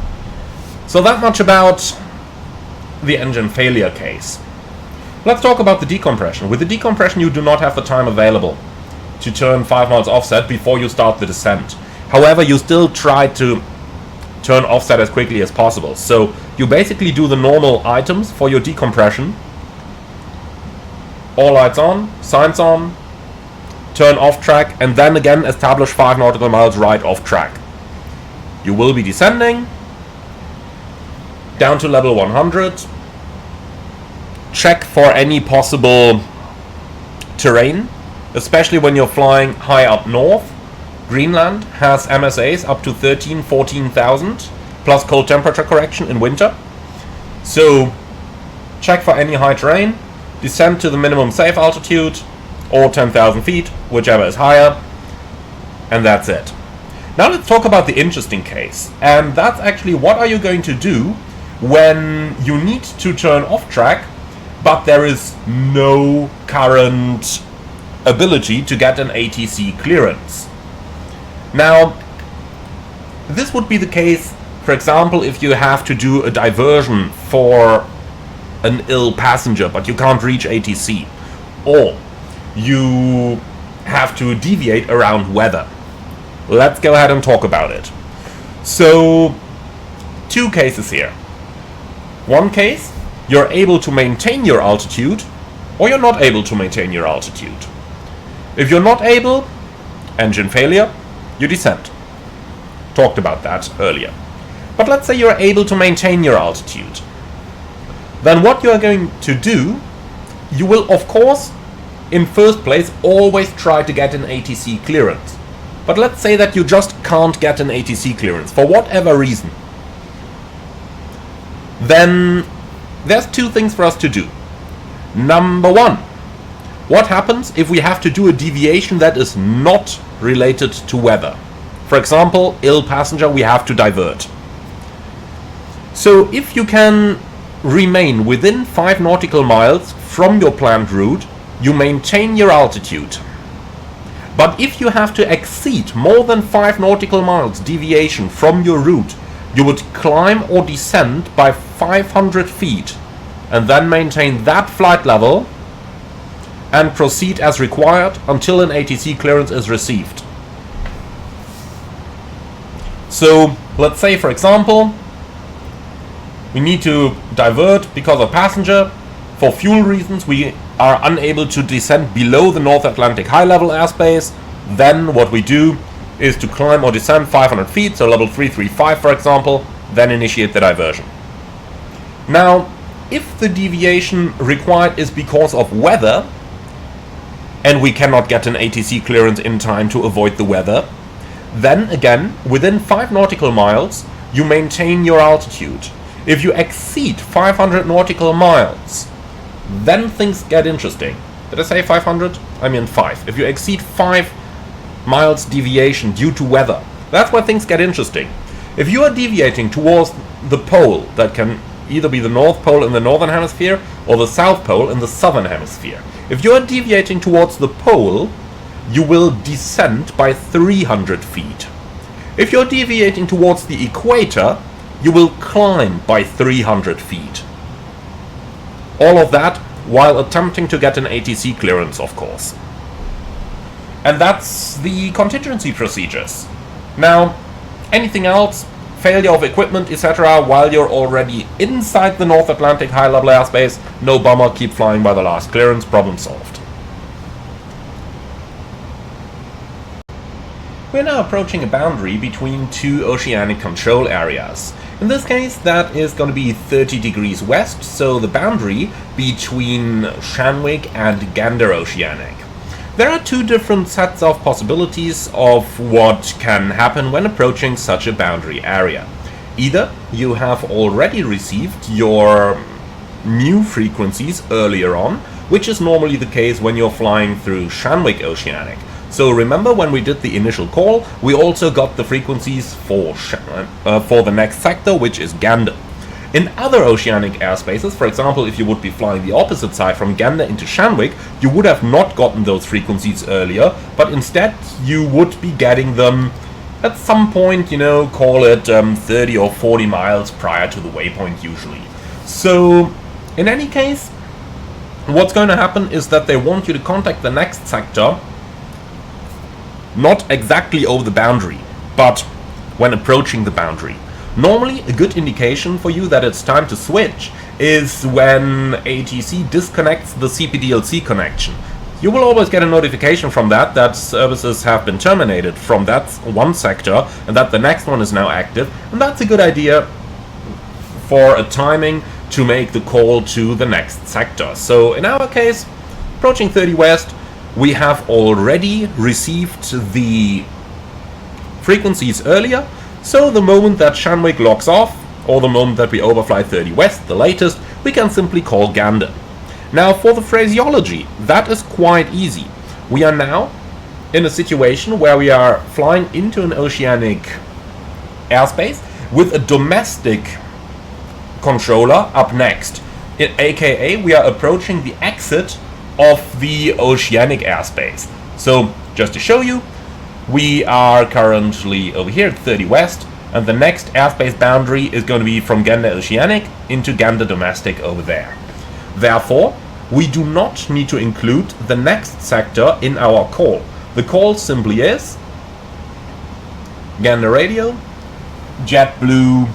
So that much about the engine failure case. Let's talk about the decompression. With the decompression you do not have the time available to turn 5 miles offset before you start the descent. However, you still try to turn offset as quickly as possible. So you basically do the normal items for your decompression. All lights on, signs on, turn off track, and then again establish 5 nautical miles right off track. You will be descending down to level 100. Check for any possible terrain, especially when you're flying high up north. Greenland has MSAs up to 14,000 plus cold temperature correction in winter. So check for any high terrain, descend to the minimum safe altitude or 10,000 feet, whichever is higher, and that's it. Now let's talk about the interesting case, and that's actually what are you going to do when you need to turn off track but there is no current ability to get an ATC clearance. Now, this would be the case, for example, if you have to do a diversion for an ill passenger, but you can't reach ATC, or you have to deviate around weather. Let's go ahead and talk about it. So, 2 cases here. One case, you're able to maintain your altitude, or you're not able to maintain your altitude. If you're not able, engine failure, you descend. Talked about that earlier. But let's say you're able to maintain your altitude. Then what you are going to do, you will of course, in first place, always try to get an ATC clearance. But let's say that you just can't get an ATC clearance for whatever reason. Then there's 2 things for us to do. Number 1, what happens if we have to do a deviation that is not related to weather? For example, ill passenger, we have to divert. So if you can remain within 5 nautical miles from your planned route, you maintain your altitude. But if you have to exceed more than 5 nautical miles deviation from your route, you would climb or descend by 500 feet and then maintain that flight level and proceed as required until an ATC clearance is received. So let's say, for example, we need to divert because of passenger. For fuel reasons, we are unable to descend below the North Atlantic high level airspace. Then what we do is to climb or descend 500 feet, so level 335 for example, then initiate the diversion. Now, if the deviation required is because of weather, and we cannot get an ATC clearance in time to avoid the weather, then again, within 5 nautical miles, you maintain your altitude. If you exceed 500 nautical miles, then things get interesting. Did I say 500? I mean 5. If you exceed 5 miles deviation due to weather, that's where things get interesting. If you are deviating towards the pole, that can either be the North Pole in the northern hemisphere or the South Pole in the southern hemisphere. If you are deviating towards the pole, you will descend by 300 feet. If you're deviating towards the equator, you will climb by 300 feet. All of that while attempting to get an ATC clearance, of course. And that's the contingency procedures. Now, anything else, failure of equipment, etc., while you're already inside the North Atlantic high-level airspace, no bummer, keep flying by the last clearance, problem solved. We're now approaching a boundary between 2 oceanic control areas. In this case, that is going to be 30 degrees west, so the boundary between Shanwick and Gander Oceanic. There are 2 different sets of possibilities of what can happen when approaching such a boundary area. Either you have already received your new frequencies earlier on, which is normally the case when you're flying through Shanwick Oceanic. So remember when we did the initial call, we also got the frequencies for the next sector, which is Gander. In other oceanic airspaces, for example, if you would be flying the opposite side from Gander into Shanwick, you would have not gotten those frequencies earlier, but instead you would be getting them at some point, you know, call it 30 or 40 miles prior to the waypoint usually. So, in any case, what's going to happen is that they want you to contact the next sector, not exactly over the boundary, but when approaching the boundary. Normally, a good indication for you that it's time to switch is when ATC disconnects the CPDLC connection. You will always get a notification from that services have been terminated from that one sector and that the next one is now active, and that's a good idea for a timing to make the call to the next sector. So in our case, approaching 30 west, we have already received the frequencies earlier, so the moment that Shanwick locks off, or the moment that we overfly 30 west, the latest, we can simply call Gander. Now for the phraseology, that is quite easy. We are now in a situation where we are flying into an oceanic airspace with a domestic controller up next. AKA we are approaching the exit of the oceanic airspace. So just to show you, we are currently over here at 30 west, and the next airspace boundary is going to be from Gander Oceanic into Gander Domestic over there. Therefore, we do not need to include the next sector in our call. The call simply is Gander Radio, JetBlue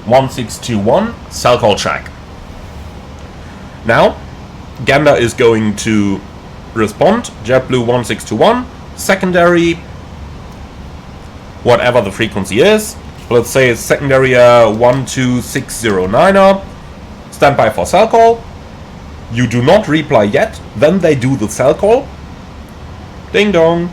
1621, cell call check. Now, Gander is going to respond, JetBlue 1621, secondary, whatever the frequency is. Let's say it's secondary 12609er, standby for cell call. You do not reply yet, then they do the cell call. Ding dong.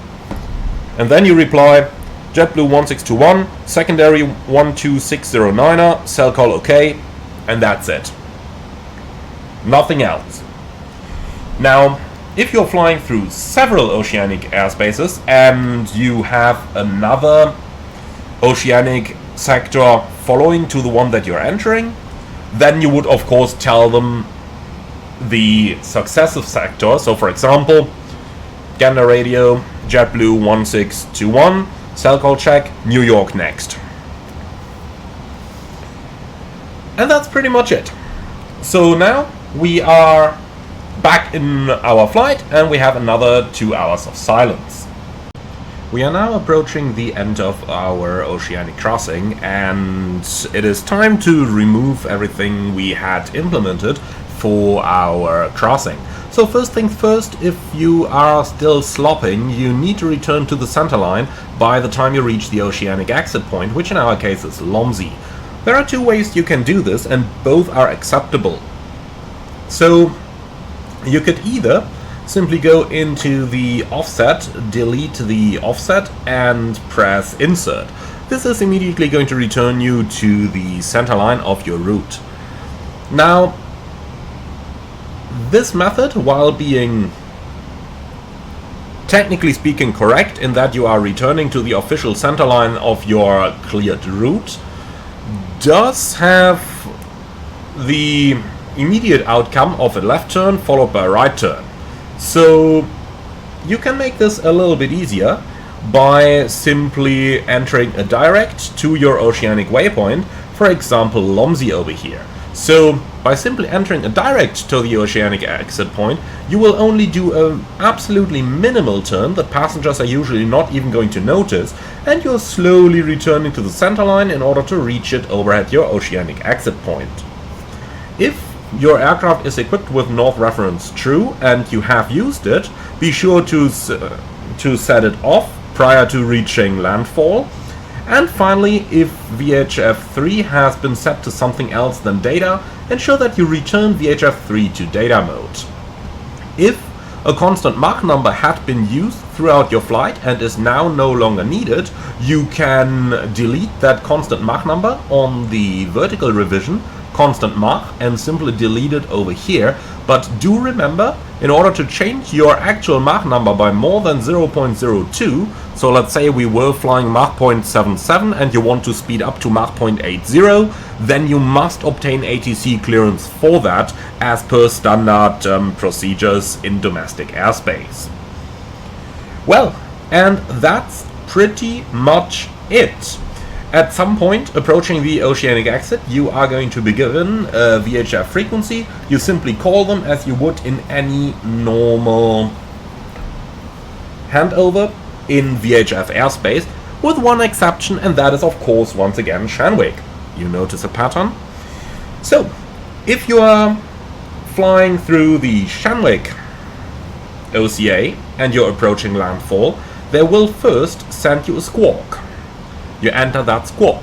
And then you reply, JetBlue 1621, secondary 12609er, cell call OK, and that's it. Nothing else. Now, if you're flying through several oceanic airspaces and you have another oceanic sector following to the one that you're entering, then you would of course tell them the successive sector. So for example, Gander Radio, JetBlue 1621, cell call check, New York next. And that's pretty much it. So now we are back in our flight and we have another 2 hours of silence. We are now approaching the end of our oceanic crossing, and it is time to remove everything we had implemented for our crossing. So first things first, if you are still slopping, you need to return to the centerline by the time you reach the oceanic exit point, which in our case is Lomzi. There are two ways you can do this, and both are acceptable. So you could either simply go into the offset, delete the offset, and press insert. This is immediately going to return you to the centerline of your route. Now, this method, while being technically speaking correct in that you are returning to the official centerline of your cleared route, does have the immediate outcome of a left turn followed by a right turn. So you can make this a little bit easier by simply entering a direct to your oceanic waypoint, for example Lomzi over here. So by simply entering a direct to the oceanic exit point, you will only do an absolutely minimal turn that passengers are usually not even going to notice, and you're slowly returning to the centerline in order to reach it over at your oceanic exit point. If your aircraft is equipped with north reference true and you have used it, be sure to set it off prior to reaching landfall. And finally, if VHF3 has been set to something else than data, ensure that you return VHF3 to data mode. If a constant Mach number had been used throughout your flight and is now no longer needed, you can delete that constant Mach number on the vertical revision, constant Mach, and simply delete it over here. But do remember, in order to change your actual Mach number by more than 0.02, so let's say we were flying Mach 0.77 and you want to speed up to Mach 0.80, then you must obtain ATC clearance for that as per standard procedures in domestic airspace. Well, and that's pretty much it. At some point approaching the oceanic exit, you are going to be given a VHF frequency. You simply call them as you would in any normal handover in VHF airspace, with one exception, and that is of course once again Shanwick. You notice a pattern? So, if you are flying through the Shanwick OCA and you're approaching landfall, they will first send you a squawk. You enter that squawk.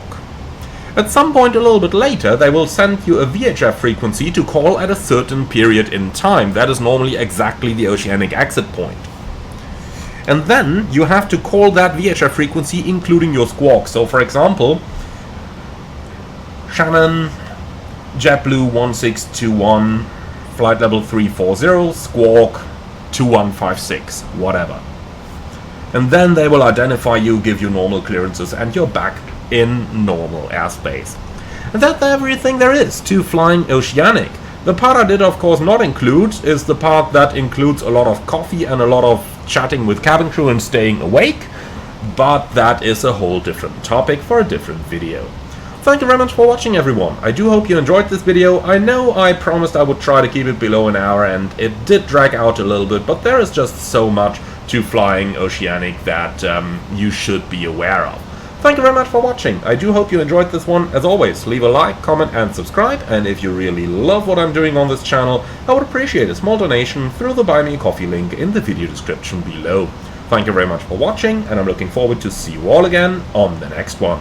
At some point a little bit later, they will send you a VHF frequency to call at a certain period in time. That is normally exactly the oceanic exit point. And then you have to call that VHF frequency including your squawk. So for example, Shannon, JetBlue 1621, flight level 340, squawk 2156, whatever. And then they will identify you, give you normal clearances, and you're back in normal airspace. And that's everything there is to flying oceanic. The part I did of course not include is the part that includes a lot of coffee and a lot of chatting with cabin crew and staying awake, but that is a whole different topic for a different video. Thank you very much for watching, everyone. I do hope you enjoyed this video. I know I promised I would try to keep it below an hour, and it did drag out a little bit, but there is just so much to flying oceanic that you should be aware of. Thank you very much for watching. I do hope you enjoyed this one. As always, leave a like, comment and subscribe, and if you really love what I'm doing on this channel, I would appreciate a small donation through the Buy Me a Coffee link in the video description below. Thank you very much for watching, and I'm looking forward to see you all again on the next one.